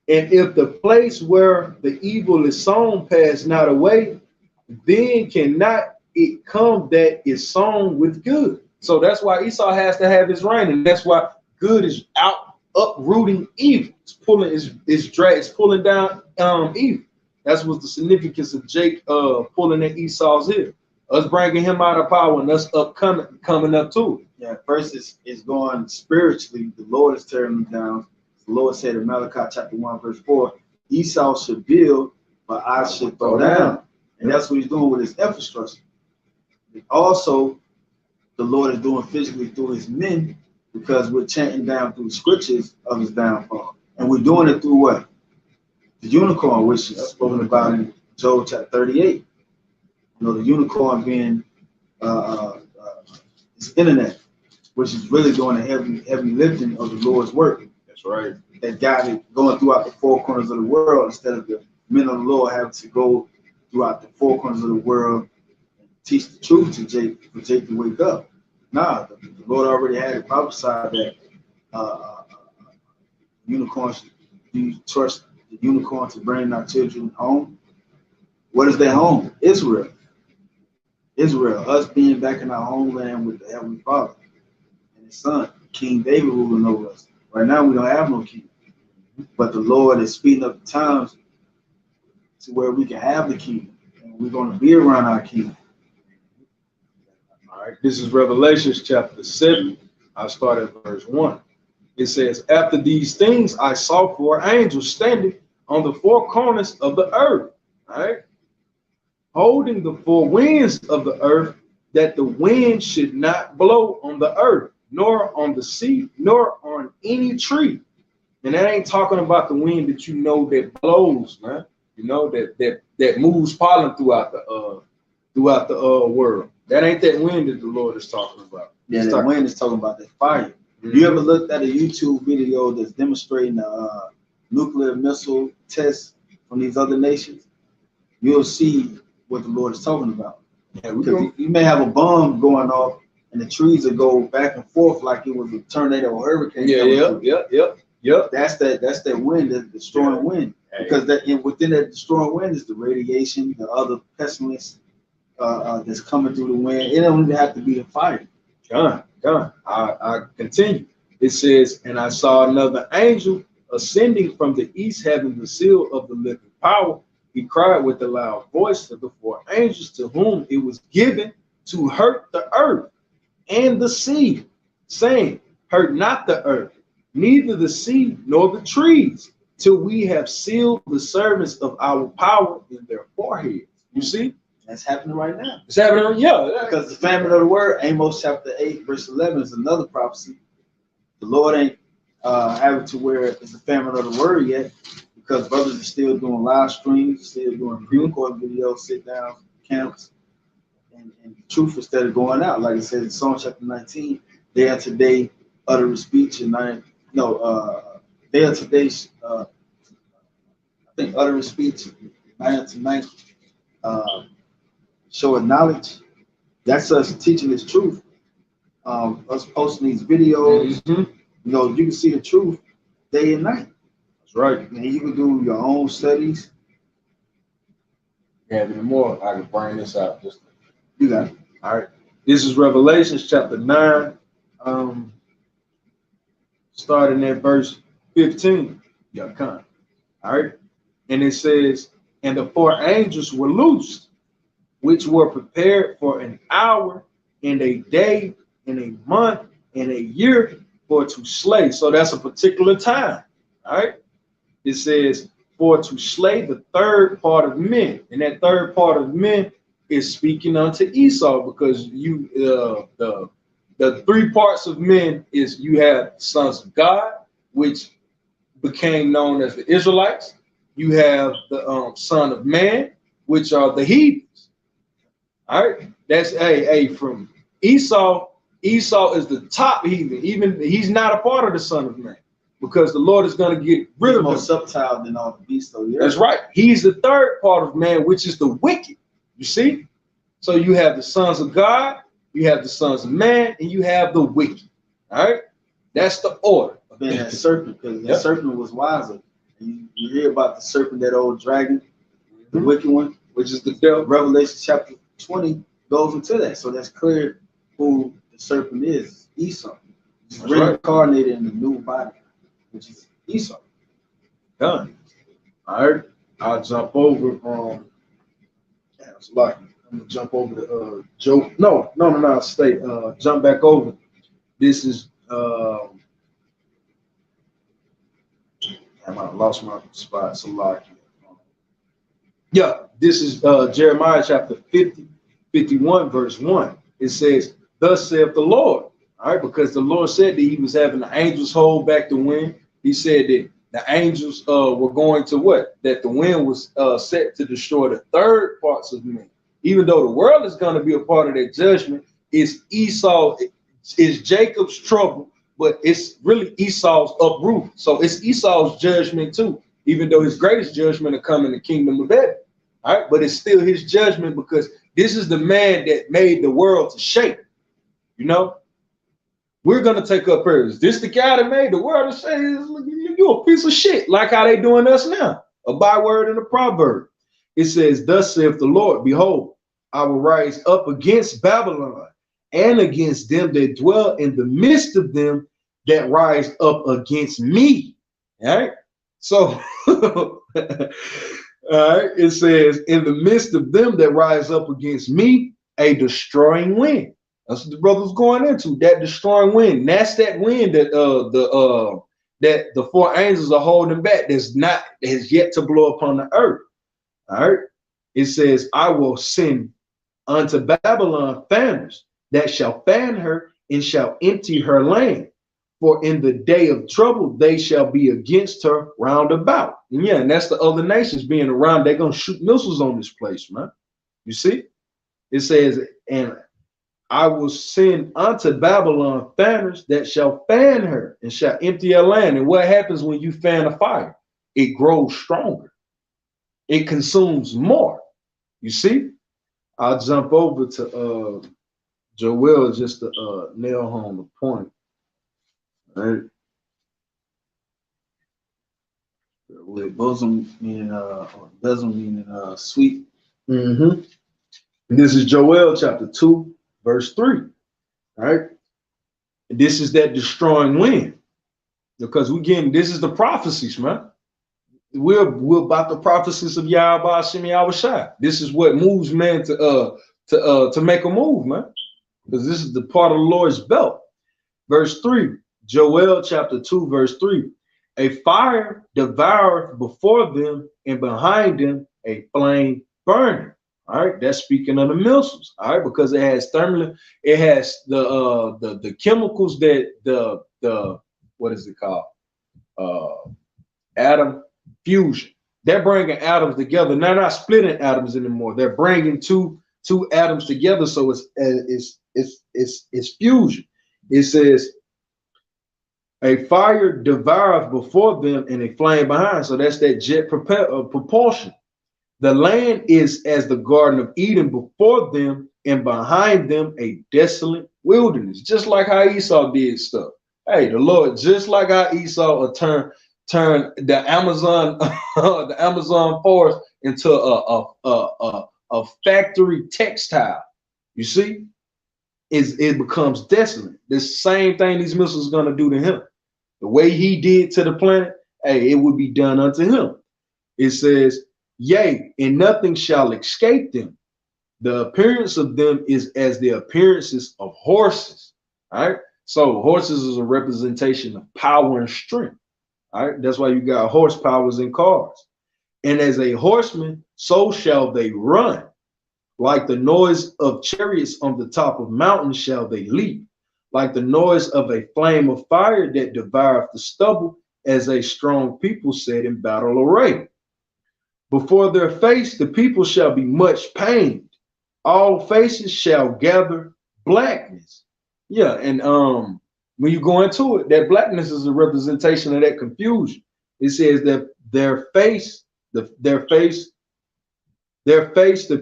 and if the place where the evil is sown pass not away, then cannot it come that is sown with good. So that's why Esau has to have his reign, and that's why good is uprooting evil. It's pulling down evil. That's what the significance of Jake pulling at Esau's heel. Us bringing him out of power and us coming up to it. Yeah, first it's going spiritually. The Lord is tearing them down. The Lord said in Malachi chapter 1, verse 4, Esau should build, but I should throw down. And that's what he's doing with his infrastructure. And also, the Lord is doing physically through his men, because we're chanting down through the scriptures of his downfall. And we're doing it through what? The unicorn, which is spoken about in Job chapter 38. You know, the unicorn being his internet, which is really doing the heavy lifting of the Lord's work. That's right. That got it going throughout the four corners of the world, instead of the men of the Lord having to go throughout the four corners of the world and teach the truth to Jake, for Jake to wake up. Nah, the Lord already had it prophesied that unicorns, you trust the unicorn to bring our children home. What is their home? Israel. Israel, us being back in our homeland with the Heavenly Father and his son, King David, ruling over us. Right now, we don't have no king, but the Lord is speeding up the times to where we can have the king, and we're going to be around our king. All right, this is Revelation chapter 7. I'll start at verse 1. It says, after these things, I saw four angels standing on the four corners of the earth, all right, holding the four winds of the earth, that the wind should not blow on the earth, nor on the sea, nor on any tree. And that ain't talking about the wind that you know that blows, man. You know, that moves pollen throughout the world. That ain't that wind that the Lord is talking about. Yeah, that wind is talking about that fire. You ever looked at a YouTube video that's demonstrating a nuclear missile tests from these other nations? You'll see what the Lord is talking about. Yeah, Because you may have a bomb going off and the trees will go back and forth like it was a tornado or hurricane. Yeah. That's that wind, that destroying wind. Because within that destroying wind is the radiation, the other pestilence that's coming through the wind. It don't even have to be the fire. Done. I continue. It says, and I saw another angel ascending from the east, having the seal of the living power. He cried with a loud voice to the four angels to whom it was given to hurt the earth and the sea, saying, hurt not the earth, neither the sea nor the trees, till we have sealed the servants of our power in their foreheads. You see? That's happening right now. It's happening, yeah. Because the famine of the word, Amos chapter 8, verse 11 is another prophecy. The Lord ain't having to where it's the famine of the word yet, because brothers are still doing live streams, still doing pre-recorded videos, sit down camps, and the truth instead of going out. Like it says in Psalm chapter 19, they are today utter speech and they are today I think utter speech, night unto night, showing knowledge. That's us teaching this truth. Us posting these videos, you can see the truth day and night. That's right. And you can do your own studies. Yeah, any more, I can bring this out. You got it. All right. This is Revelations chapter 9, starting at verse 15. All right. And it says, and the four angels were loosed, which were prepared for an hour and a day and a month and a year for to slay. So that's a particular time. All right. It says, for to slay the third part of men. And that third part of men is speaking unto Esau, because the three parts of men is you have sons of God, which became known as the Israelites. You have the son of man, which are the heathens. All right, that's from Esau. Esau is the top heathen. Even he's not a part of the son of man, because the Lord is going to get rid of him. More subtle than all the beasts. So That's right. He's the third part of man, which is the wicked. You see? So you have the sons of God, you have the sons of man, and you have the wicked. All right? That's the order. Then that serpent, because the serpent was wiser. You hear about the serpent, that old dragon, the wicked one, which is the devil. Revelation chapter 20 goes into that. So that's clear who the serpent is. Esau. He's reincarnated in the new body, which is Esau. Done. All right. I'll jump over. It's like I'm gonna jump over to Joe. No. Stay. Jump back over. This is. I lost my spot. So like. Yeah. This is Jeremiah chapter 51, verse 1. It says, "Thus saith the Lord." All right, because the Lord said that He was having the angels hold back the wind. He said that the angels were going to what? That the wind was set to destroy the third parts of men. Even though the world is going to be a part of that judgment, it's Esau, it's Jacob's trouble, but it's really Esau's uproot. So it's Esau's judgment too, even though his greatest judgment will come in the kingdom of heaven. All right, but it's still his judgment, because this is the man that made the world to shake. You know? We're gonna take up prayers. This the guy that made the world to say, you a piece of shit, like how they doing us now. A byword and a proverb. It says, "Thus saith the Lord, behold, I will rise up against Babylon and against them that dwell in the midst of them that rise up against me." All right. So all right, it says, in the midst of them that rise up against me, a destroying wind. That's what the brother's going into, that destroying wind. And that's that wind that that the four angels are holding back, that has yet to blow upon the earth. All right. It says, "I will send unto Babylon fanners that shall fan her and shall empty her land. For in the day of trouble they shall be against her round about." And yeah, and that's the other nations being around. They're gonna shoot missiles on this place, man. You see? It says, "And I will send unto Babylon fanners that shall fan her and shall empty her land. And what happens when you fan a fire? It grows stronger. It consumes more. You see? I'll jump over to Joel just to nail home the point. All right. With bosom meaning bosom meaning sweet. Mm-hmm. And this is Joel chapter 2, verse 3. All right. And this is that destroying wind. Because this is the prophecies, man. We're about the prophecies of Yahweh Hashem Yahushua. This is what moves man to make a move, man. Because this is the part of the Lord's belt. Verse 3, Joel chapter 2, verse 3. A fire devoureth before them, and behind them a flame burning. All right, that's speaking of the missiles. All right, because it has thermal, it has the chemicals that the what is it called? Atom fusion. They're bringing atoms together. They're not splitting atoms anymore. They're bringing two atoms together. So it's fusion. It says, a fire devoureth before them and a flame behind. So that's that jet propulsion. The land is as the Garden of Eden before them, and behind them a desolate wilderness. Just like how Esau did stuff. Hey, the Lord, just like how Esau turned the Amazon the Amazon forest into a factory textile. You see, it becomes desolate. The same thing these missiles are gonna do to him. The way he did to the planet, hey, it would be done unto him. It says, yea, and nothing shall escape them. The appearance of them is as the appearances of horses. All right. So horses is a representation of power and strength. All right. That's why you got horsepowers in cars. And as a horseman, so shall they run. Like the noise of chariots on the top of mountains shall they leap. Like the noise of a flame of fire that devoureth the stubble, as a strong people said in battle array. Before their face, the people shall be much pained. All faces shall gather blackness. Yeah, and when you go into it, that blackness is a representation of that confusion. It says that their face, the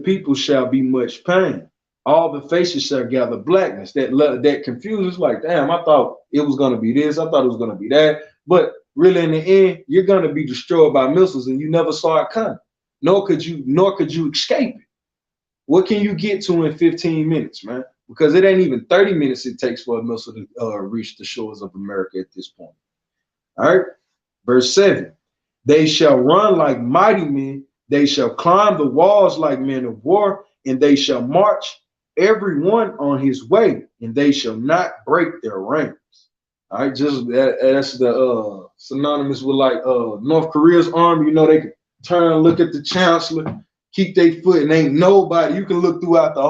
people shall be much pain. All the faces shall gather blackness. That confusion is like, damn, I thought it was gonna be this, I thought it was gonna be that. But really, in the end, you're gonna be destroyed by missiles, and you never saw it coming. Nor could you escape it. What can you get to in 15 minutes, man? Because it ain't even 30 minutes it takes for a missile to reach the shores of America at this point. All right, verse 7. They shall run like mighty men, they shall climb the walls like men of war, and they shall march every one on his way, and they shall not break their ranks. All right, just that's the synonymous with like North Korea's army. You know, they can turn and look at the chancellor, keep their foot, and ain't nobody. You can look throughout the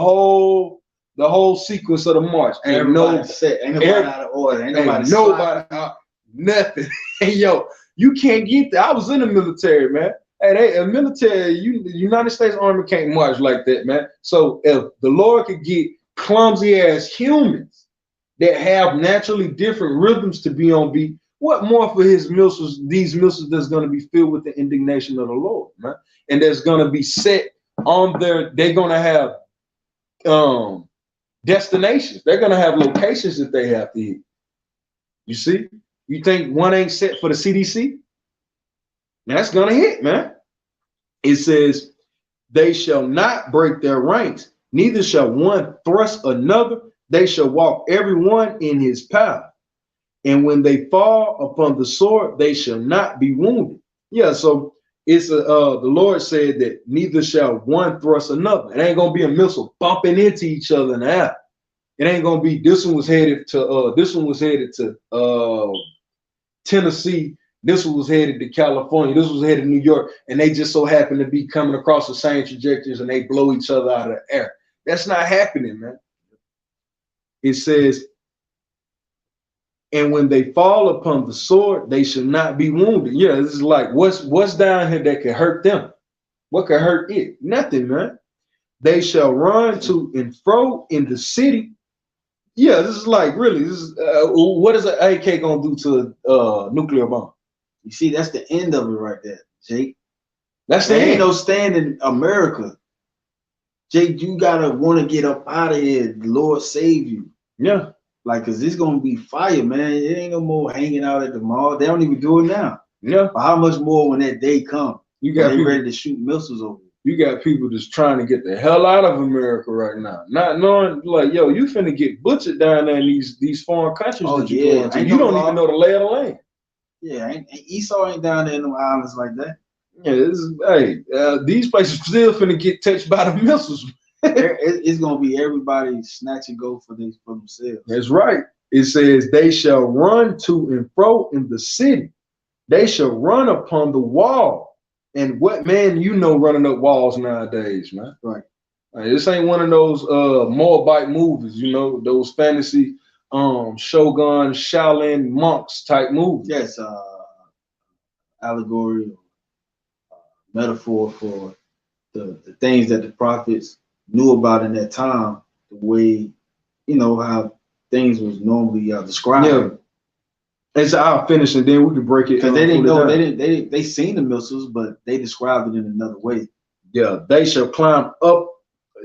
whole sequence of the march. Ain't nobody out of order. Ain't nobody out, nothing. Hey, yo, you can't get there. I was in the military, man. Hey, the military, the United States Army can't march like that, man. So if the Lord could get clumsy ass humans that have naturally different rhythms to be on beat, what more for his missiles, these missiles that's going to be filled with the indignation of the Lord, man? And that's going to be set on they're going to have destinations. They're going to have locations that they have to hit. You see? You think one ain't set for the CDC? That's going to hit, man. It says, they shall not break their ranks, neither shall one thrust another. They shall walk every one in his path. And when they fall upon the sword, they shall not be wounded. Yeah, so it's the Lord said that neither shall one thrust another. It ain't gonna be a missile bumping into each other in the air. It ain't gonna be this one was headed to Tennessee, this one was headed to California, this was headed to New York, and they just so happen to be coming across the same trajectories and they blow each other out of the air. That's not happening, man. It says, and when they fall upon the sword, they shall not be wounded. Yeah, this is like what's down here that can hurt them? What can hurt it? Nothing, man. They shall run to and fro in the city, Yeah, this is like really. This is what is an AK gonna do to a nuclear bomb? You see, that's the end of it right there, Jake. That's the There ain't end. no stand in America. Jake, you gotta want to get up out of here. The Lord save you. Yeah, Like, cause it's gonna be fire, man. It ain't no more hanging out at the mall. They don't even do it now. yeah. But how much more when that day comes? You When got they people. ready to shoot missiles over. You got people just trying to get the hell out of America right now, not knowing like, yo, you finna get butchered down there in these foreign countries Oh, that you yeah. going to. Ain't You no don't law. even know the lay of the land. Yeah, ain't Esau ain't down there in them islands like that. Yeah, this is, hey, these places still finna get touched by the missiles. It's gonna be everybody snatch and go for themselves. That's right. It says they shall run to and fro in the city. They shall run upon the wall. And what man you know running up walls nowadays, man? Right. This ain't one of those Moabite movies, you know, those fantasy Shogun Shaolin monks type movies. Yes, allegory, metaphor for the things that the prophets knew about in that time, the way, you know, how things was normally described. Yeah. And so I'll finish and then we can break it. Because they didn't know, they seen the missiles, but they described it in another way. Yeah, they shall climb up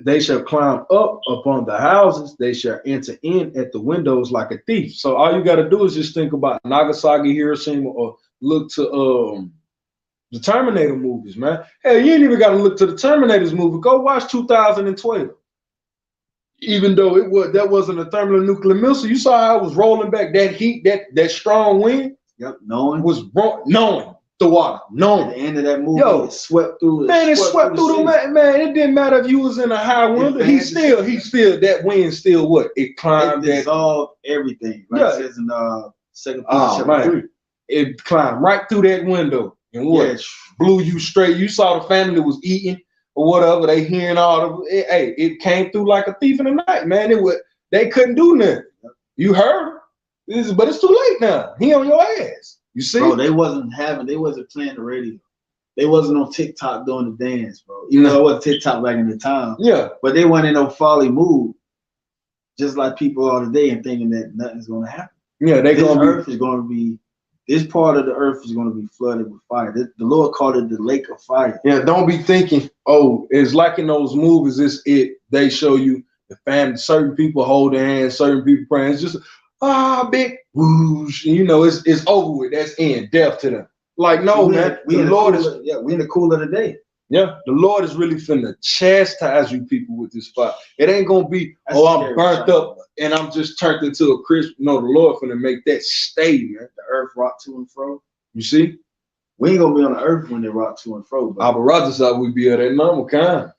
upon the houses, they shall enter in at the windows like a thief. So all you got to do is just think about Nagasaki, Hiroshima, or look to the Terminator movies, man. Hell, you ain't even got to look to the Terminators movie. Go watch 2012. Even though that wasn't a thermonuclear missile, you saw how it was rolling back. That heat, that strong wind, Yep, knowing the water, at knowing. the end of that movie, Yo, it swept through. Man, it swept through the city. man. It didn't matter if you was in a high window. He still that wind still what? It climbed It that. dissolved everything. Like Yeah. it says in 2 Peter Oh, chapter man. 3. It climbed right through that window and what? Yeah, Blew you straight. You saw the family was eating or whatever. They hearing all the it came through like a thief in the night, man. They couldn't do nothing. You heard him. But it's too late now. He on your ass. You see? bro, they wasn't playing the radio. They wasn't on TikTok doing the dance, bro. Even though it was TikTok back in the time. Yeah. But they weren't in no folly mood. Just like people are today and thinking that nothing's gonna happen. Yeah, This part of the earth is gonna be flooded with fire. The Lord called it the lake of fire. Yeah, don't be thinking, oh, it's like in those movies, they show you the family, certain people holding hands, certain people praying. It's just big whoosh, and you know it's over with. That's end, death to them. Like, no, man. We in the cool of the day. Yeah, the Lord is really finna chastise you people with this fire. It ain't gonna be, That's I'm scary, burnt son. up and I'm just turned into a Christian. No, the Lord finna make that stay, man. The earth rock to and fro. You see? We ain't gonna be on the earth when they rock to and fro, but I would rather say we be at that number, kind.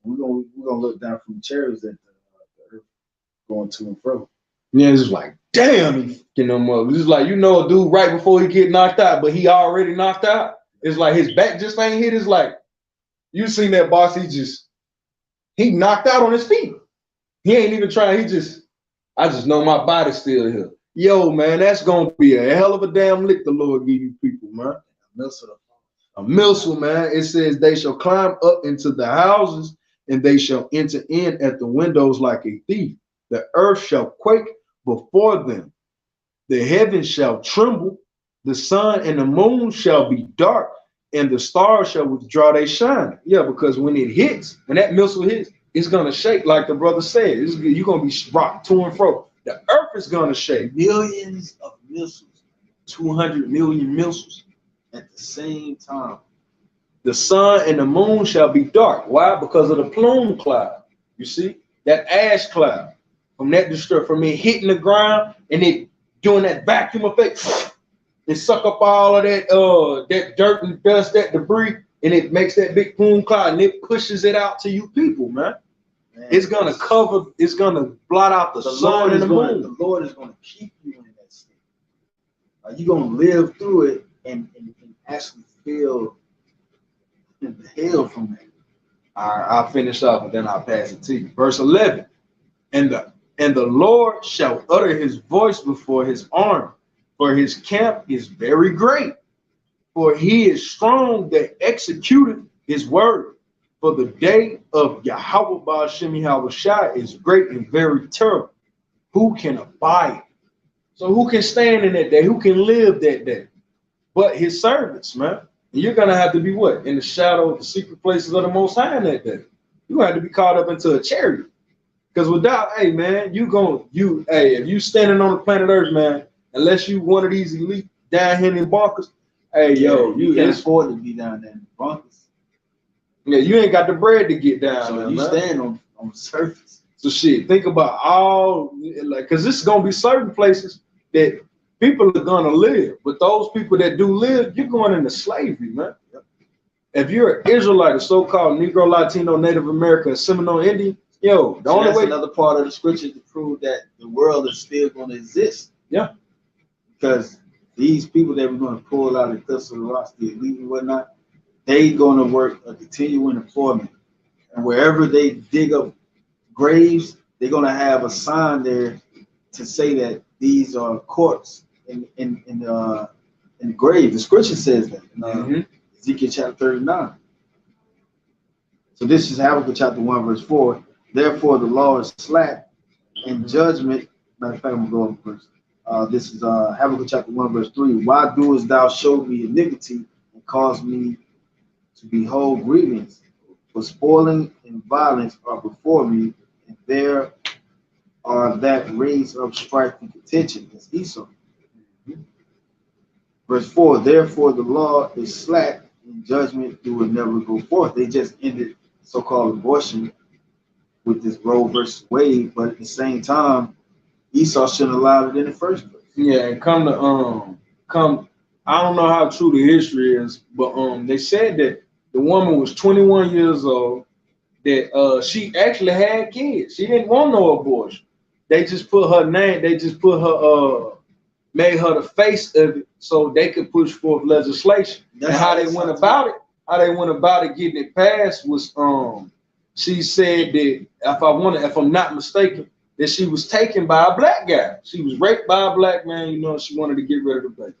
we're gonna look down from the chariots at the earth going to and fro. Yeah, it's just like, damn, he fucking them up. It's just like, you know, a dude right before he get knocked out, but he already knocked out. It's like his back just ain't hit. It's like, you seen that boss, he knocked out on his feet. He ain't even trying, I just know my body's still here. Yo, man, that's gonna be a hell of a damn lick the Lord give you people, man. A missile, man. It says they shall climb up into the houses and they shall enter in at the windows like a thief. The earth shall quake before them. The heavens shall tremble. The sun and the moon shall be dark, and the stars shall withdraw their shine. Yeah, because when that missile hits, it's gonna shake, like the brother said. You're gonna be rocked to and fro. The earth is gonna shake. Millions of missiles, 200 million missiles at the same time. The sun and the moon shall be dark. Why? Because of the plume cloud. You see that ash cloud from it hitting the ground and it doing that vacuum effect. It suck up all of that dirt and dust, that debris, and it makes that big plume cloud and it pushes it out to you people, man. It's gonna blot out the sun and the moon. The Lord is gonna keep you in that state. You're gonna live through it and actually feel the hell from it. All right, I'll finish off and then I'll pass it to you. Verse 11. And the Lord shall utter his voice before his army, for his camp is very great. For he is strong that executeth his word. For the day of Yahweh Ba'ashem Yahushua is great and very terrible. who can abide. So who can stand in that day? Who can live that day? But his servants, man. And you're gonna have to be what? In the shadow of the secret places of the Most High in that day. You're gonna have to be caught up into a chariot. Because without, hey man, if you standing on the planet Earth, man, unless you one of these elite down here in Barkers, hey yo, you can't afford to be down there in Barkers. Yeah, you ain't got the bread to get down. So there, you man. stand on the surface. So shit, think about all because this is gonna be certain places that people are gonna live, but those people that do live, you're going into slavery, man. If you're an Israelite, a so-called Negro, Latino, Native American, Seminole Indian, yo, the only way. That's another part of the scripture to prove that the world is still going to exist. Yeah. Because these people that we're going to pull out of the rocks, the elite and whatnot, they going to work a continuing employment, and wherever they dig up graves, they're going to have a sign there to say that these are corpses in the grave. The scripture says that. Ezekiel chapter 39. So this is Habakkuk chapter 1, verse 4. Therefore the law is slack and judgment. Matter of fact, I'm going to go first. This is Habakkuk chapter 1, verse 3. Why doest thou show me iniquity and cause me to behold grievance? For spoiling and violence are before me, and there are that raise up strife and contention. That's Esau. Verse 4. Therefore the law is slack and judgment do it never go forth. They just ended so-called abortion with this Roe versus Wade, but at the same time, Esau shouldn't allow it in the first place. Yeah, and I don't know how true the history is, but they said that the woman was 21 years old, that she actually had kids. She didn't want no abortion. They just put her name, made her the face of it so they could push forth legislation. And how they went about it, getting it passed was she said that if I'm not mistaken, that she was taken by a black guy. She was raped by a black man, she wanted to get rid of the baby.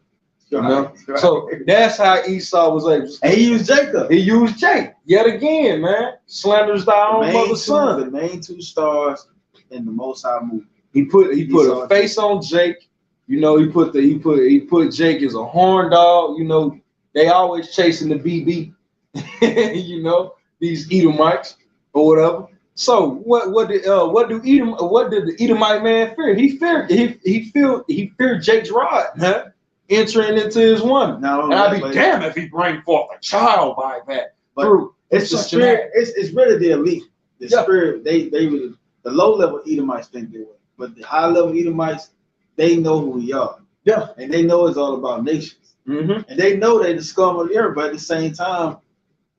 Right. So that's how Esau was able to. And he used Jacob. He used Jake. Yet again, man. Slanders thy own mother's son. The main two stars in the Most High movie. He put a face on Jake. He put Jake as a horn dog. They always chasing the BB. These Edomites or whatever. So what did the Edomite man fear? He feared Jake's rod, man, entering into his woman. And I'd be damned if he bring forth a child by that. But it's the spirit. It's really the elite. The spirit. They really, the low level Edomites think they will, but the high level Edomites, they know who we are. Yeah, and they know it's all about nations. And they know they're the scum of the earth, but at the same time,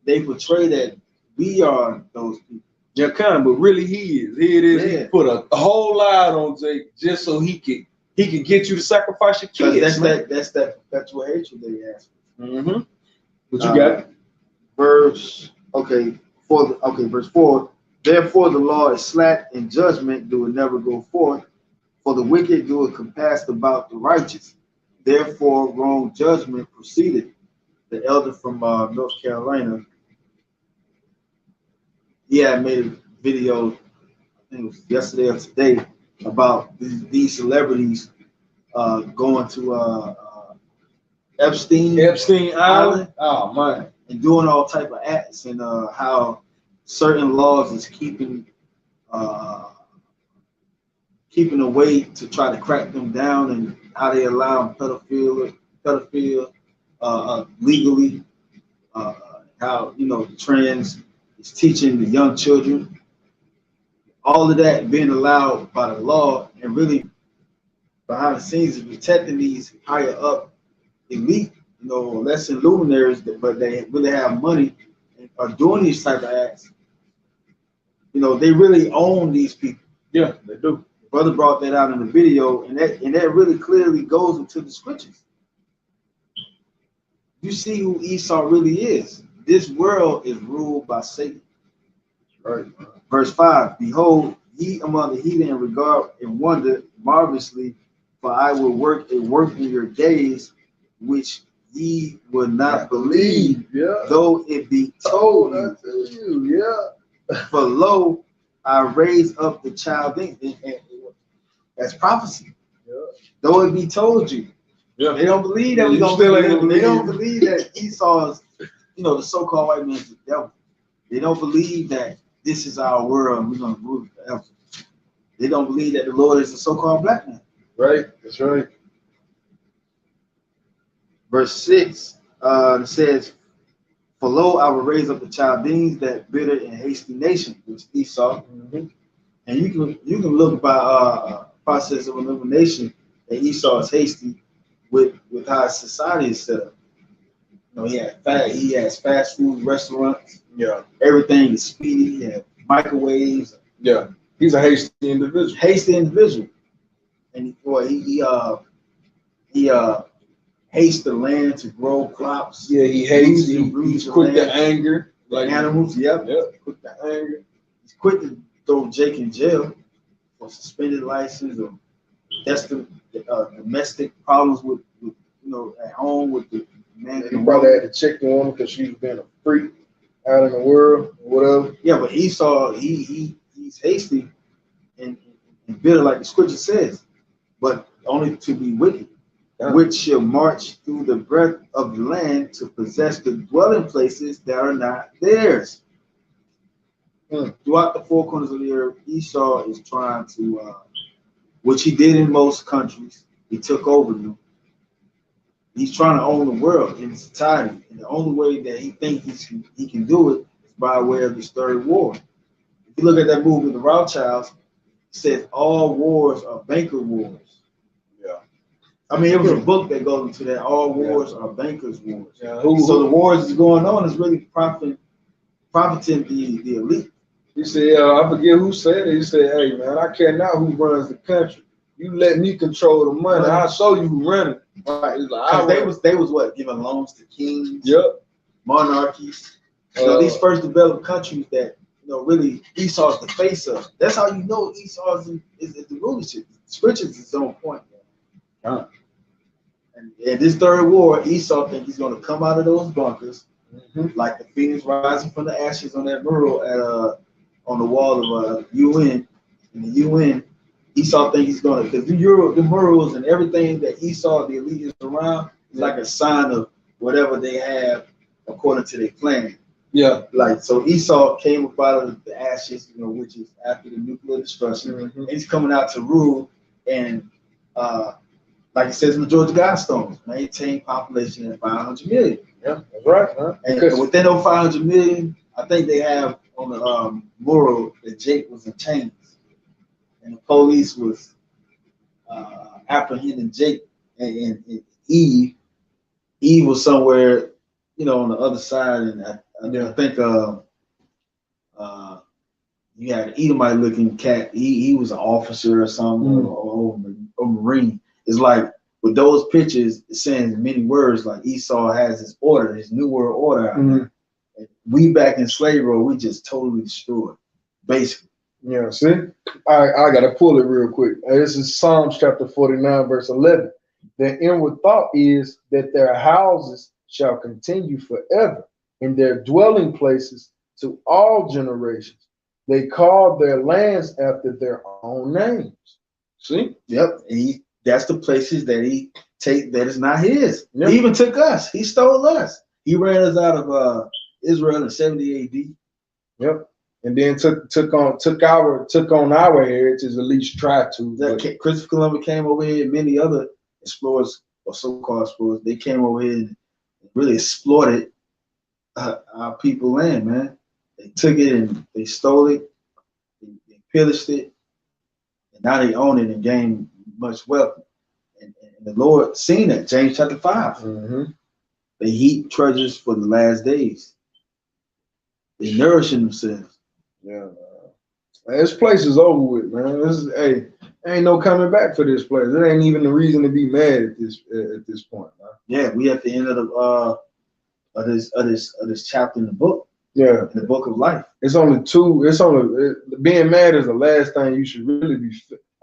they portray that we are those people. Yeah, kind of, but really he is. Here it is. Yeah. He put a whole lot on Jake just so he could get you to sacrifice your kids. That's that perpetual hatred they ask. What you got? Verse 4. Therefore the law is slack and judgment do it never go forth. For the wicked do it compassed about the righteous. Therefore wrong judgment proceeded. The elder from North Carolina, he had made a video, I think it was yesterday or today, about these celebrities going to Epstein Island. Oh man. And doing all type of acts, and how certain laws is keeping a way to try to crack them down, and how they allow pedophilia legally, how the trans is teaching the young children, all of that being allowed by the law, and really behind the scenes is protecting these higher up elite, less than luminaries, but they really have money and are doing these type of acts. They really own these people. Yeah, they do. Brother brought that out in the video, and that really clearly goes into the scriptures. You see who Esau really is. This world is ruled by Satan. Right. Verse 5, behold, ye among the heathen regard and wonder marvelously, for I will work a work in your days, which ye will not believe, though it be told you. For lo, I raise up the Chaldeans. as prophecy. Yeah. Though it be told you. Yeah. They don't believe that You still ain't gonna They don't believe. believe that Esau's, the so-called white man's the devil. They don't believe that this is our world and we're gonna rule it forever. They don't believe that the Lord is the so-called black man. Right. That's right. Verse 6 it says, "For lo, I will raise up the Chaldeans, that bitter and hasty nation," which Esau. Mm-hmm. And you can look by process of elimination that Esau is hasty with how his society is set up. He has fast food restaurants. Yeah. Everything is speedy. He has microwaves. Yeah. He's a hasty individual. Hasty individual. And he hates the land to grow crops. Yeah, he hates. He's He's quick to anger. Like animals. Yep. Quick to anger. He's quick to throw Jake in jail for suspended license or domestic problems with at home with the man. He probably had to check the woman because she was being a freak out in the world or whatever. Yeah, but Esau, he's hasty and bitter, like the scripture says, but only to be wicked, which shall march through the breadth of the land to possess the dwelling places that are not theirs. Throughout the four corners of the earth, Esau is trying to, which he did in most countries, he took over them. He's trying to own the world in its entirety, and the only way that he thinks he can do it is by way of this third war. If you look at that movie, The Rothschilds, it says all wars are banker wars. Yeah. I mean, it was a book that goes into that. All wars are bankers' wars. Yeah. So the wars is going on is really profiting the elite. He said, I forget who said it. He said, "Hey man, I care not who runs the country. You let me control the money. I'll show you who run it." Right. Like, they was what, giving loans to kings, monarchies. These first developed countries that really Esau's the face of. That's how you know Esau is the rulership. Scriptures is on point. And this third war, Esau thinks he's going to come out of those bunkers like the phoenix rising from the ashes on that mural at on the wall of UN. In the UN, Esau thinks he's going to, because the murals and everything that Esau, the elite, is around, is like a sign of whatever they have according to their plan. Yeah. Like, so Esau came up out of the ashes, which is after the nuclear destruction. And he's coming out to rule and, like it says in the Georgia Guidestones, maintain population at 500 million. Yeah, that's right. Huh? And within those 500 million, I think they have on the mural that Jake was in chains. And the police was apprehending Jake and Eve. Eve was somewhere, on the other side. And I think you had an Edomite looking cat. He was an officer or something, or Marine. It's like with those pictures, it saying in many words, like Esau has his order, his new world order out there. And we back in slavery, we just totally destroyed, basically. Yeah, see? I got to pull it real quick. This is Psalms chapter 49, verse 11. Their inward thought is that their houses shall continue forever, and their dwelling places to all generations. They call their lands after their own names. See? Yep. And that's the places that he that is not his. Yep. He even took us. He stole us. He ran us out of Israel in 70 AD. Yep. And then took on our heritage, at least tried to. Christopher Columbus came over here, and many other explorers or so-called explorers, they came over here and really exploited our people land, man. They took it and they stole it, they pillaged it, and now they own it and gain much wealth. And the Lord seen that, James chapter 5. They heap treasures for the last days. They nourishing themselves. Yeah, man. This place is over with, man. Ain't no coming back for this place. There ain't even a reason to be mad at this point, man. Yeah, we at the end of this chapter in the book. Yeah, in the book of life. It's only being mad is the last thing you should really be.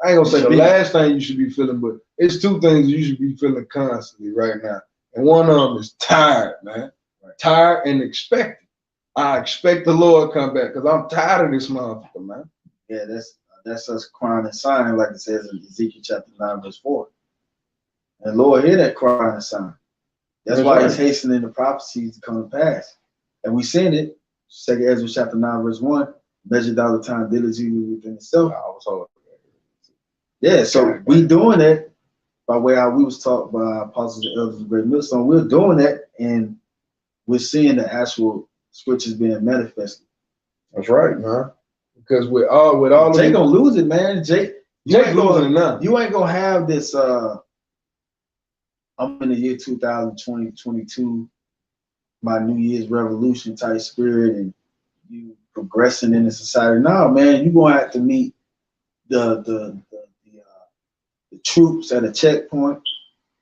I ain't gonna say the last thing you should be feeling, but it's two things you should be feeling constantly right now. And one of them is tired, man. Tired and expecting. I expect the Lord to come back because I'm tired of this motherfucker, man. Yeah, that's That's us crying and sighing, like it says in Ezekiel chapter 9, verse 4. And the Lord hear that crying and sighing. That's why right. He's hastening the prophecies to come to pass. And we seen it, 2 Ezra chapter 9, verse 1, measured out the time diligently within itself. Yeah, so we doing that by way how we was taught by apostles and elders of Great Millstone. We're doing that, and we're seeing the actual scriptures being manifested. That's right, man. Because with all Jake gonna lose it, man. Jake losing it now. You ain't gonna have this. I'm in the year 2020, 22, my New Year's revolution type spirit, and you progressing in the society. No, man, you're gonna have to meet the troops at a checkpoint.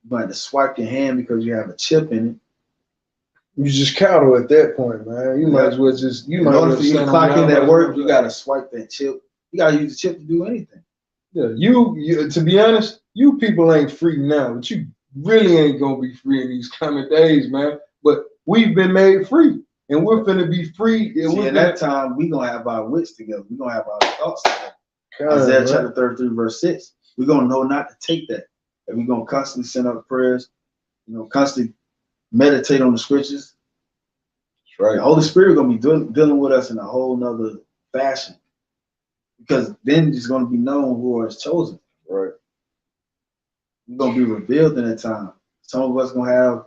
You're gonna have to swipe your hand because you have a chip in it. You just cattle at that point, man. You might as well just in order for you to clock in at work, you gotta swipe that chip. You gotta use the chip to do anything. Yeah, you to be honest, you people ain't free now, but you really ain't gonna be free in these coming days, man. But we've been made free, and we're finna be free. See, at that time, we gonna have our wits together. We gonna have our thoughts together. Isaiah chapter 33, verse 6. We're gonna know not to take that, and we're gonna constantly send up prayers. Constantly meditate on the scriptures. That's right. The Holy Spirit gonna be dealing with us in a whole nother fashion, because then it's gonna be known who is chosen. Right. We're gonna be revealed in that time. Some of us gonna have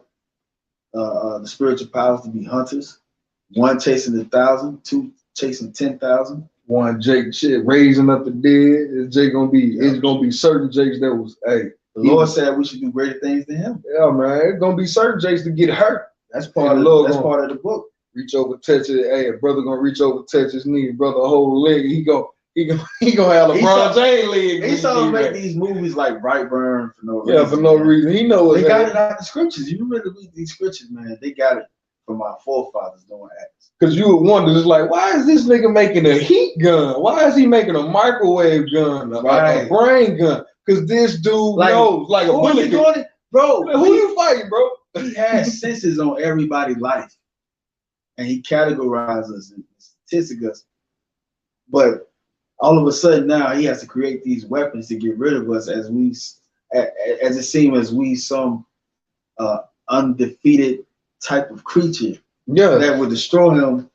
the spiritual powers to be hunters. 1 chasing 1,000, 2 chasing 10,000. 1 Jake shit raising up the dead. It's gonna be certain Jakes that was the Lord said we should do greater things than him. Yeah, man. It's gonna be certain Jakes to get hurt. That's part of the book. Reach over, touch it. Hey, a brother gonna reach over, touch his knee. Brother, whole leg. He gonna have LeBron James leg. He started to make these movies like Brightburn for no reason. Yeah, for no reason. He knows they got it out of the scriptures. You really read these scriptures, man. They got it from our forefathers doing acts. Because you would wonder, it's like, why is this nigga making a heat gun? Why is he making a microwave gun, a brain gun? Because this dude knows, like a bullet gun. Bro, who you fighting, bro? He has senses on everybody's life, and he categorizes us and statistics us. But all of a sudden now he has to create these weapons to get rid of us, as it seems as we some undefeated type of creature that would destroy him.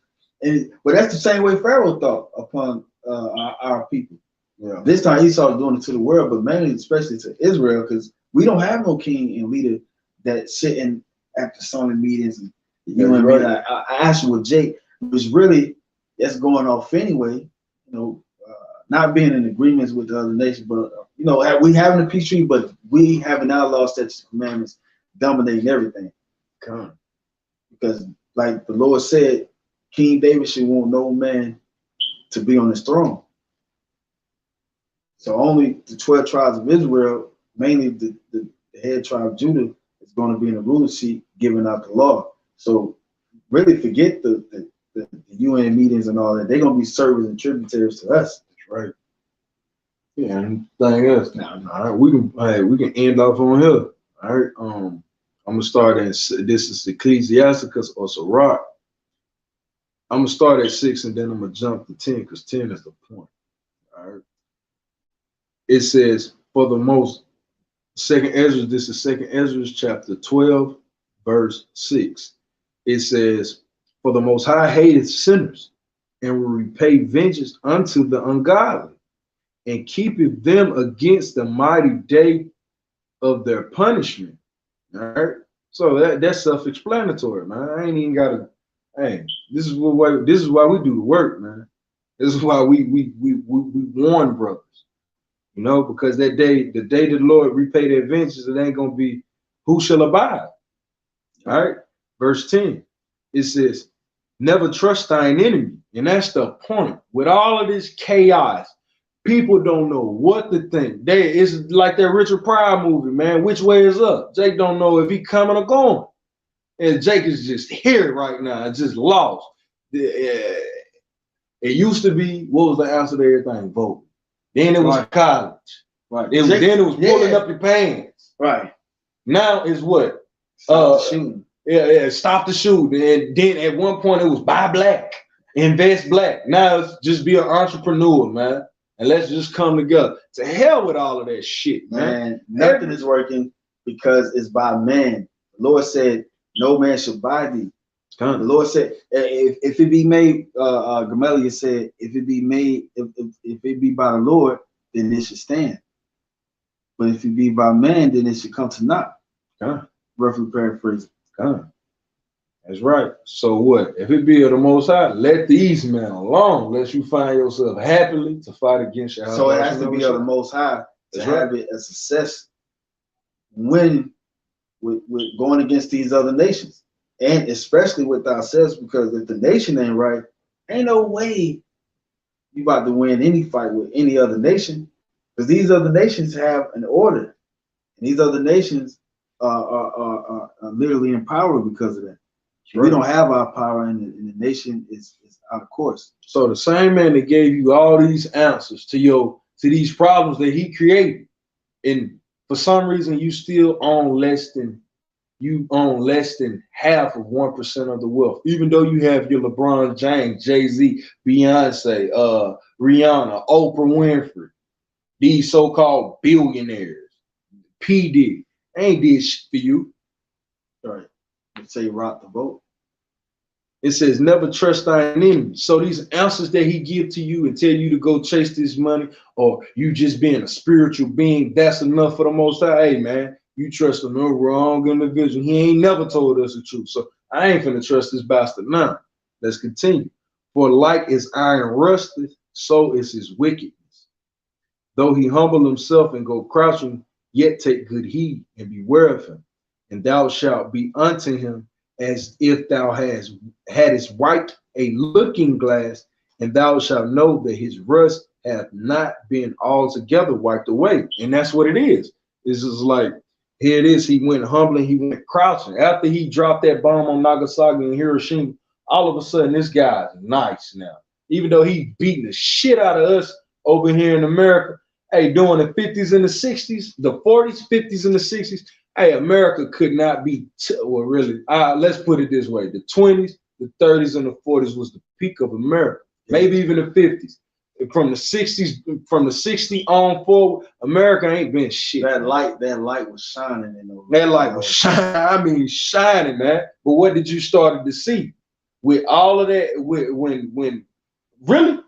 But that's the same way Pharaoh thought upon our people. Yeah. This time he started doing it to the world, but mainly especially to Israel, because we don't have no king and leader that's sitting after Sunday meetings and I asked you with Jake, which really that's going off anyway, not being in agreements with the other nations, but we having a peace treaty, but we having our law, statutes, commandments dominating everything. Because like the Lord said, King David should want no man to be on his throne. So only the 12 tribes of Israel, mainly the head tribe of Judah, is going to be in the ruler seat giving out the law. So really forget the UN meetings and all that. They're going to be servers and tributaries to us. That's right. Yeah, and thing is, now we can end off on here. All right. I'm gonna start at this is Ecclesiasticus or Sirach. I'm gonna start at 6 and then I'm gonna jump to 10 because 10 is the point. All right. It says, for the most second Ezra, this is second Ezra chapter 12, verse 6. It says, for the Most High hateth sinners and will repay vengeance unto the ungodly and keepeth them against the mighty day of their punishment. All right. So that's self-explanatory, man. I ain't even gotta. Hey, this is why we do the work, man. This is why we warn brothers, because that day, the day the Lord repay their vengeance, it ain't gonna be who shall abide. All right. Verse 10. It says, never trust thine enemy. And that's the point. With all of this chaos, people don't know what to think. It's like that Richard Pryor movie, man. Which way is up? Jake don't know if he coming or going. And Jake is just here right now, just lost. It used to be, what was the answer to everything? Vote. Then it was college. Right. Then it was pulling up your pants. Right. Now is what? Stop the shooting. Yeah, stop the shooting. And then at one point it was buy black, invest black. Now it's just be an entrepreneur, man. and let's just come together. To hell with all of that shit, man. Nothing is working because it's by man. The Lord said, no man should buy thee. The Lord said, if it be made, Gamaliel said, if it be made, if it be by the Lord, then it should stand. But if it be by man, then it should come to naught. Roughly paraphrasing. That's right. So what? If it be of the Most High, let these men alone, lest you find yourself happily to fight against your. So it has to be of the Most High to have it a success when with going against these other nations, and especially with ourselves, because if the nation ain't right, ain't no way you about to win any fight with any other nation, because these other nations have an order, and these other nations are literally in power because of that. Right. We don't have our power, and the nation is out of course. So the same man that gave you all these answers to these problems that he created, and for some reason you still own less than half of 1% of the wealth, even though you have your LeBron James, Jay-Z, Beyonce, Rihanna, Oprah Winfrey, these so-called billionaires, P. Diddy, ain't did shit for you. Right. Say rock the boat. It says never trust thine enemy. So these answers that he give to you and tell you to go chase this money, or you just being a spiritual being, that's enough for the Most High. Hey man, you trust him, no wrong individual. He ain't never told us the truth. So I ain't finna trust this bastard now. Let's continue. For like as iron rusteth, so is his wickedness. Though he humble himself and go crouching, yet take good heed and beware of him. And thou shalt be unto him as if thou hadst wiped a looking glass, and thou shalt know that his rust hath not been altogether wiped away. And that's what it is. This is like, here it is. He went humbling, he went crouching. After he dropped that bomb on Nagasaki and Hiroshima, all of a sudden this guy's nice now. Even though he beating the shit out of us over here in America, hey, during the 50s and the 60s, the 40s, 50s, and the 60s, hey, America could not be, well, really, let's put it this way. The 20s, the 30s, and the 40s was the peak of America. Maybe even the 50s. From the 60s on forward, America ain't been shit. That light was shining in those. That light was shining. I mean, shining, man. But what did you start to see? With all of that, when really,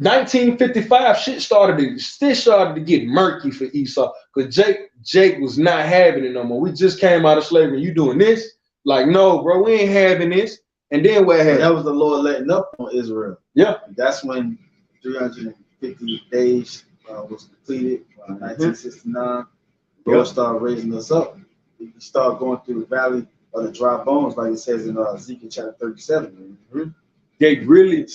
1955, shit started to get murky for Esau, because Jake was not having it no more. We just came out of slavery. You doing this? Like, no, bro, we ain't having this. And then what happened? That was the Lord letting up on Israel. Yeah. That's when 350 days was completed, 1969. The Lord started raising us up. We started going through the valley of the dry bones, like it says in Ezekiel chapter 37. They really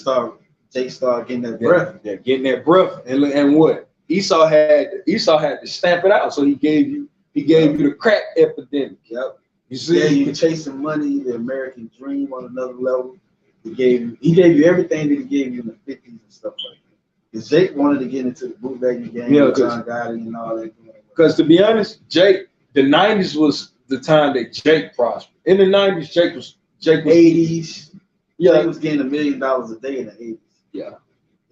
Jake started getting that breath. Yeah, getting that breath. And what? Esau had to stamp it out. So he gave you the crack epidemic. Yep. You see, yeah, you chasing money, the American dream on another level. He gave you everything that he gave you in the 50s and stuff like that. Because Jake wanted to get into the bootlegging game with John Gotti and all that. Because to be honest, the 90s was the time that Jake prospered. In the 90s, Jake was 80s. Yeah, he was getting $1 million a day in the 80s. Yeah,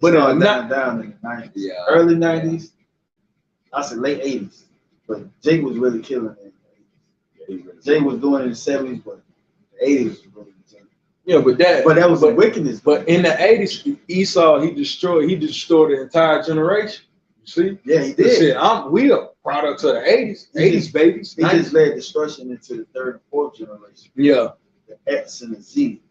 but down in the 90s. Yeah, early 90s. I said late 80s. But Jake was really killing it. Jay was doing it in the 70s, but the 80s was really Jake. Yeah, but that was the wickedness. But in the 80s, Esau he destroyed the entire generation. You see? Yeah, he did. Said, we a product of the 80s babies. He just led destruction into the third and fourth generation. Yeah. The X and the Z.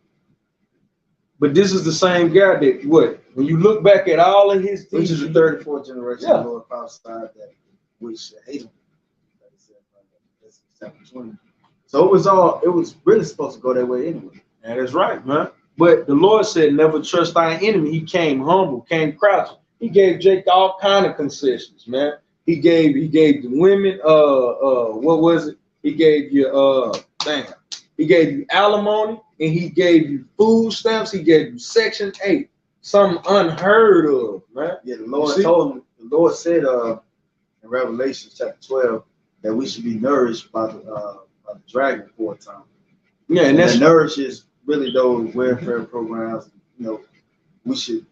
But this is the same guy that when you look back at all of his deeds, which is the third and fourth generation, the Lord prophesied that which hate him. So it was really supposed to go that way anyway. That is right, man. But the Lord said, never trust thy enemy. He came humble, came crouching. He gave Jake all kind of concessions, man. He gave the women, what was it? He gave you, he gave you alimony, and he gave you food stamps. He gave you Section 8, something unheard of, man. Yeah, the Lord said in Revelation chapter 12 that we should be nourished by the dragon for a time. Yeah, and that nourishes really those welfare programs. You know, we should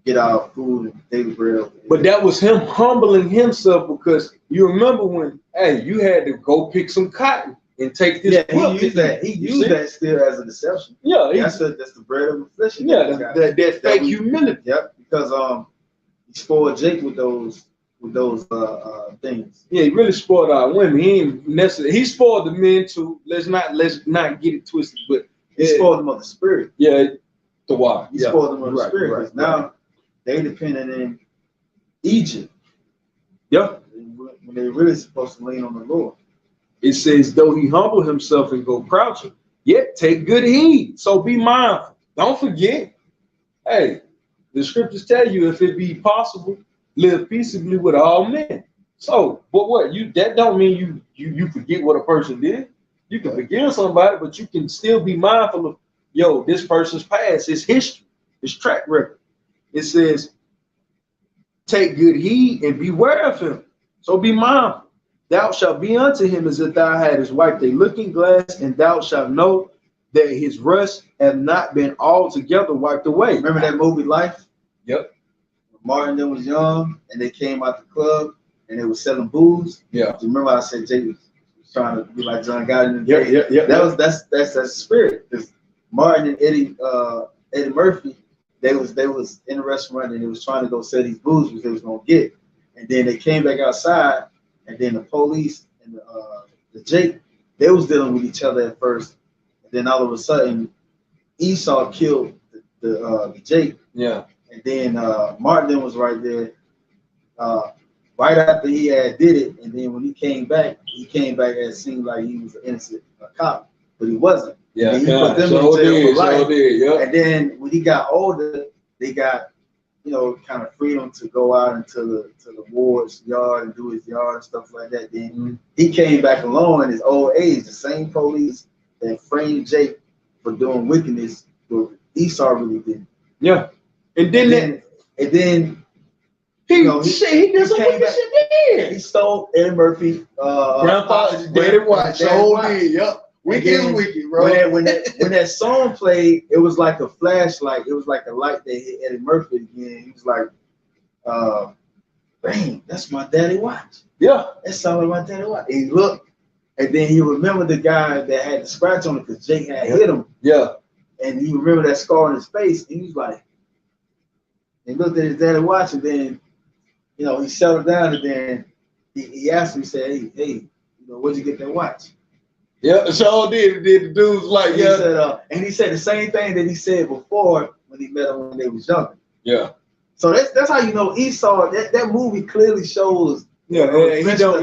get our food and daily bread. But that was him humbling himself, because you remember when, hey, you had to go pick some cotton and take this. Yeah, he used that. He used that still as a deception. Yeah, that's the bread of affliction. Yeah, that fake humility. Yep, because he spoiled Jake with those things. Yeah, he really spoiled our women. He ain't necessarily. He spoiled the men too. Let's not get it twisted. But he spoiled them of the spirit. Yeah, the why. He spoiled them of the spirit. Right, now they dependent in Egypt. Yeah, when they really supposed to lean on the Lord. It says, though he humble himself and go crouching, yet take good heed. So be mindful. Don't forget. Hey, the scriptures tell you, if it be possible, live peaceably with all men. So, but what that don't mean you forget what a person did. You can forgive somebody, but you can still be mindful of, this person's past, his history, his track record. It says, take good heed and beware of him. So be mindful. Thou shalt be unto him as if thou hadst wiped a looking glass, and thou shalt know that his rust have not been altogether wiped away. Remember that movie Life? Yep. Martin then was young, and they came out the club, and they were selling booze. Yeah. Do you remember I said Jake was trying to be like John Gotti? Yeah. That's that spirit. Because Martin and Eddie Murphy, they was in the restaurant, and they was trying to go sell these booze because they was gonna get. And then they came back outside. And then the police and the Jake, they was dealing with each other at first. And then all of a sudden, Esau killed the Jake. Yeah. And then Martin was right there right after he had did it. And then when he came back, and it seemed like he was an innocent cop, but he wasn't. Yeah. And he put them in jail for life. Yeah. And then when he got older, they got kind of freedom to go out into the ward's yard and do his yard and stuff like that. Then he came back alone in his old age. The same police that framed Jake for doing wickedness, but Esau really did. Yeah. And then he did some wicked shit then. He stole Eddie Murphy. Grandfather's Daddy Watch. Yep. Wicked, bro. When that song played, it was like a flashlight. It was like a light that hit Eddie Murphy again. He was like, "Bang, that's my daddy watch." Yeah, that sounded like my daddy watch. And he looked, and then he remembered the guy that had the scratch on it because Jake had hit him. Yeah, and he remembered that scar on his face. And he was like, he looked at his daddy watch, and then, he settled down, and then he asked him. He said, "Hey, where'd you get that watch?" Yeah, so did the dudes like, and he said, and he said the same thing that he said before when he met him when they was younger. Yeah. So that's how Esau. That movie clearly shows. He don't.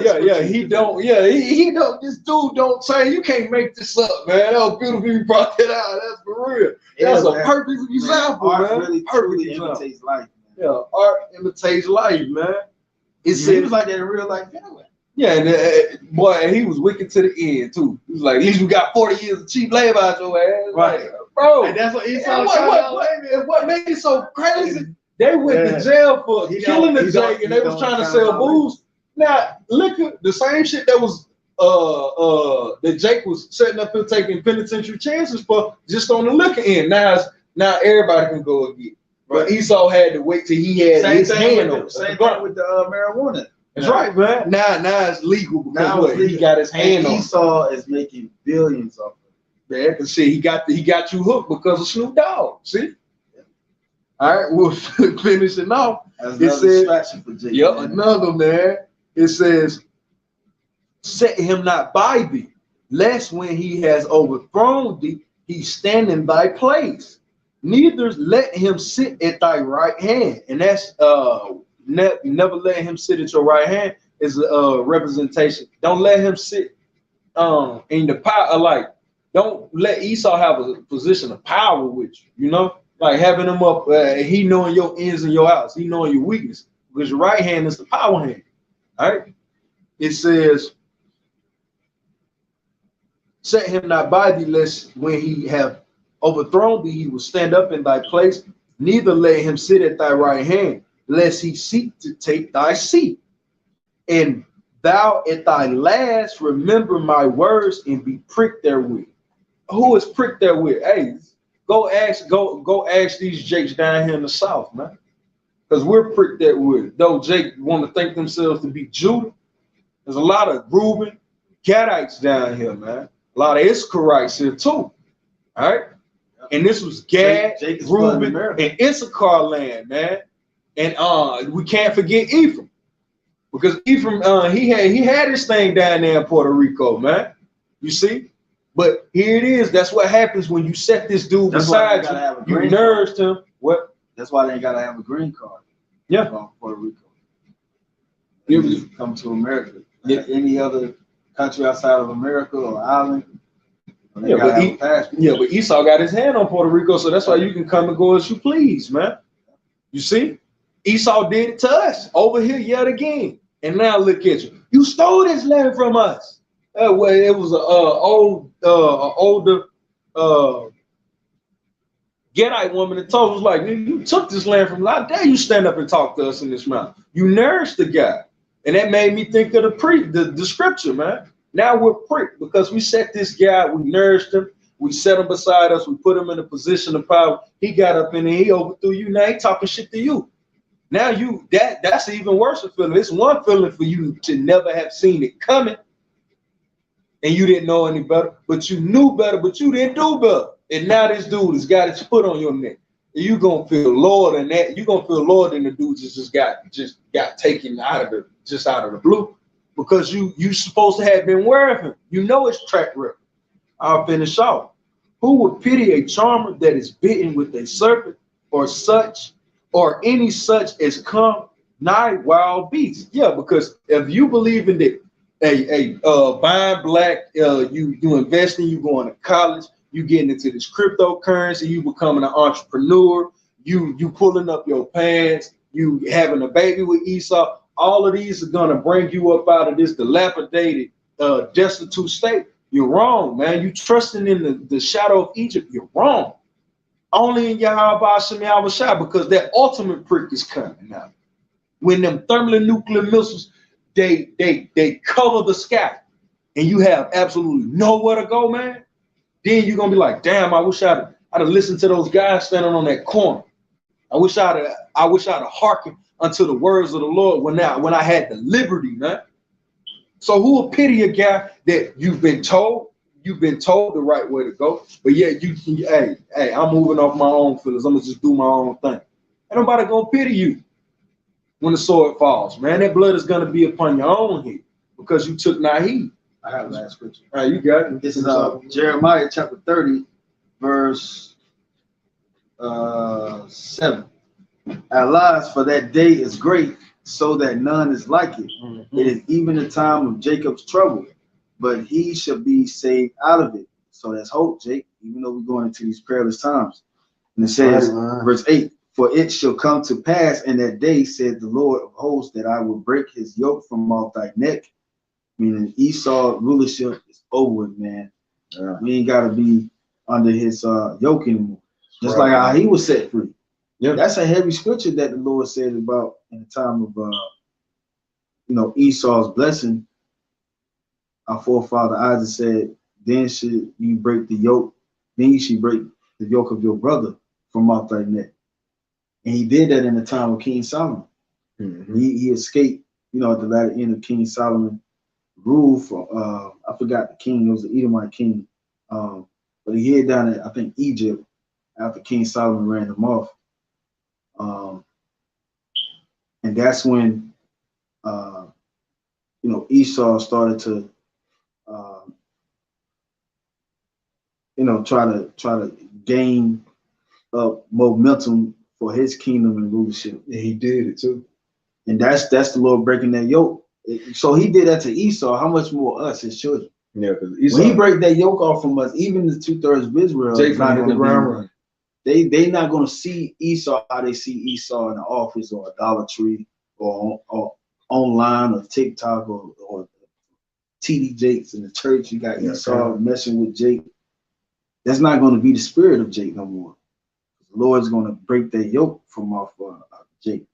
This dude don't say, you can't make this up, man. That was beautiful. You brought that out. That's for real. That's a perfect example, man. Art really truly imitates life. Man. Yeah, art imitates life, man. He was like that in real life anyway. Yeah, and he was wicked to the end too. He was like, at least we got 40 years of cheap labor out your ass, right, bro? And that's what Esau. What made it so crazy? They went to jail for killing the Jake, and they was trying to sell booze. Now, liquor, the same shit that was that Jake was setting up and taking penitentiary chances for, just on the liquor end. Now everybody can go and get. But Esau had to wait till he had his hand on it. Same thing with the marijuana. That's right, man. Now it's legal because he got his hand on it. Esau is making billions of it. Yeah, because see, he got you hooked because of Snoop Dogg. See? Yeah. All right, we'll finish it off. That's another distraction for Jake. Yep, another, man. It says, set him not by thee, lest when he has overthrown thee, he stand in thy place. Neither let him sit at thy right hand. And that's never let him sit at your right hand is a representation. Don't let him sit in the power. Like, don't let Esau have a position of power with you. Like having him up. He knowing your ins and your outs. He knowing your weakness because your right hand is the power hand. All right. It says, set him not by thee, lest when he have overthrown thee, he will stand up in thy place. Neither let him sit at thy right hand, lest he seek to take thy seat. And thou at thy last remember my words and be pricked therewith. Who is pricked therewith? Hey, go ask these Jakes down here in the South, man. because we're pricked that way. Though Jake want to think themselves to be Judah, there's a lot of Reuben, Gadites down here, man. A lot of Issacharites here too. All right. And this was Gad, Reuben, and Issachar land, man. And we can't forget Ephraim. Because Ephraim, he had his thing down there in Puerto Rico, man. You see? But here it is. That's what happens when you set this dude beside you. You nourished him. What? That's why they gotta have a green card. Yeah. From Puerto Rico. You come to America. Yeah. Any other country outside of America or island. Yeah, but Esau got his hand on Puerto Rico, so that's why you can come and go as you please, man. You see? Esau did it to us over here yet again. And now look at you. You stole this land from us. Well, it was an older Gedite woman that told us, like, you took this land from us. How dare you stand up and talk to us in this mouth? You nourished the guy. And that made me think of the scripture, man. Now we're pricked because we set this guy, we nourished him, we set him beside us, we put him in a position of power. He got up in there, he overthrew you. Now he talking shit to you. Now that's even worse feeling. It's one feeling for you to never have seen it coming, and you didn't know any better, but you knew better, but you didn't do better. And now this dude has got his foot on your neck. And you gonna feel lower than that. You gonna feel lower than the dude just got taken out of the blue. Because you supposed to have been aware of him. You know his track record. I'll finish off. Who would pity a charmer that is bitten with a serpent, or any such as come nigh wild beasts? Yeah, because if you believe in that, buying black, you investing, you going to college, you getting into this cryptocurrency, you becoming an entrepreneur, you pulling up your pants, you having a baby with Esau. All of these are gonna bring you up out of this dilapidated, destitute state. You're wrong, man. You trusting in the shadow of Egypt. You're wrong. Only in Yahweh Shem Yahushua, because that ultimate prick is coming now. When them thermonuclear missiles, they cover the sky, and you have absolutely nowhere to go, man. Then you're gonna be like, damn, I wish I'd have listened to those guys standing on that corner. I wish I'd have hearkened unto the words of the Lord when I had the liberty, man. So who will pity a guy that you've been told the right way to go, but yet hey, I'm moving off my own feelings. I'm gonna just do my own thing. Ain't nobody gonna pity you when the sword falls, man. That blood is gonna be upon your own head because you took not heed. I have the last scripture. All right, you got it. This is Jeremiah chapter 30, verse 7. Alas, for that day is great, so that none is like it. Mm-hmm. It is even the time of Jacob's trouble, but he shall be saved out of it. So that's hope, Jake, even though we're going into these perilous times. And it says, verse 8, for it shall come to pass in that day, said the Lord of hosts, that I will break his yoke from off thy neck. Meaning Esau rulership is over with, man. Yeah. We ain't got to be under his yoke anymore. Just like how he was set free. Yeah, that's a heavy scripture that the Lord said about in the time of Esau's blessing. Our forefather Isaac said, then should you break the yoke, then you should break the yoke of your brother from off thy neck. And he did that in the time of King Solomon. Mm-hmm. He escaped, at the latter end of King Solomon rule for I forgot the king, it was the Edomite king. But he hid down at I think Egypt after King Solomon ran him off. And that's when Esau started to try to gain up momentum for his kingdom and rulership. And he did it too. And that's the Lord breaking that yoke. So he did that to Esau. How much more us, his children? Yeah, because Esau, when he break that yoke off from us, even the 2/3 of Israel, Jake's not on the ground. They not going to see Esau how they see Esau in the office or idolatry or online or TikTok or TD Jakes in the church. You got Esau messing with Jake. That's not going to be the spirit of Jake no more. The Lord's going to break that yoke from off Jake,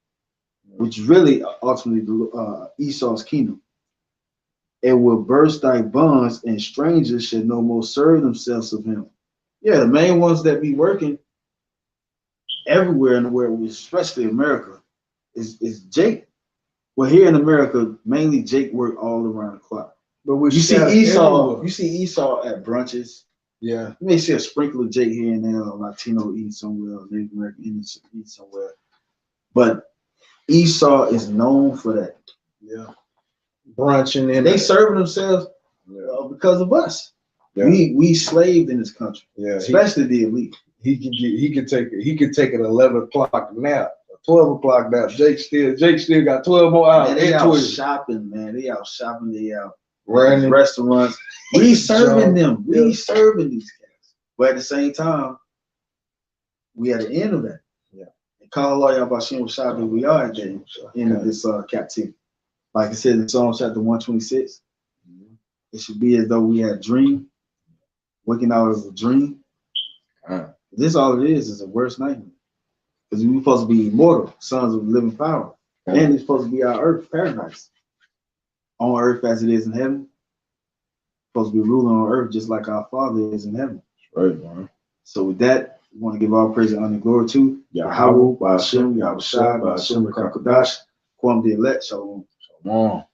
which is really ultimately Esau's kingdom. It will burst thy bonds, and strangers should no more serve themselves of him. Yeah, the main ones that be working everywhere in the world, especially America, is Jake. Well, here in America, mainly Jake worked all around the clock. But we You see scattered Esau. everywhere. You see Esau at brunches. Yeah. You may see a sprinkle of Jake here and there. A Latino eat somewhere, Native American Indians eat somewhere. But Esau is known for that. Yeah. Brunching And they serving themselves because of us. Yeah. We slaved in this country, Yeah. especially the elite. He could take an 11 o'clock nap, a 12 o'clock nap. Jake still got 12 more hours. Man, they out 20. shopping, man. They out shopping. They out Running. restaurants. We serving them. Yeah. We serving these cats. But at the same time, we at the end of that. Yeah. And call Allah Yabashim Shabi, we are at the end of this captivity. Like I said in Psalm chapter 126, it should be as though we had a dream, waking out of a dream. This all it is a worst nightmare. Because we're supposed to be immortal, sons of the living power. And it's supposed to be our earth, paradise. On earth as it is in heaven. Supposed to be ruling on earth just like our Father is in heaven. Right, man. So with that, we want to give all praise and honor and glory to Yahweh, Ba'ashem, Yahushua, Ba'ashem, Kakadash, Kwam the elect, Shalom. Shalom.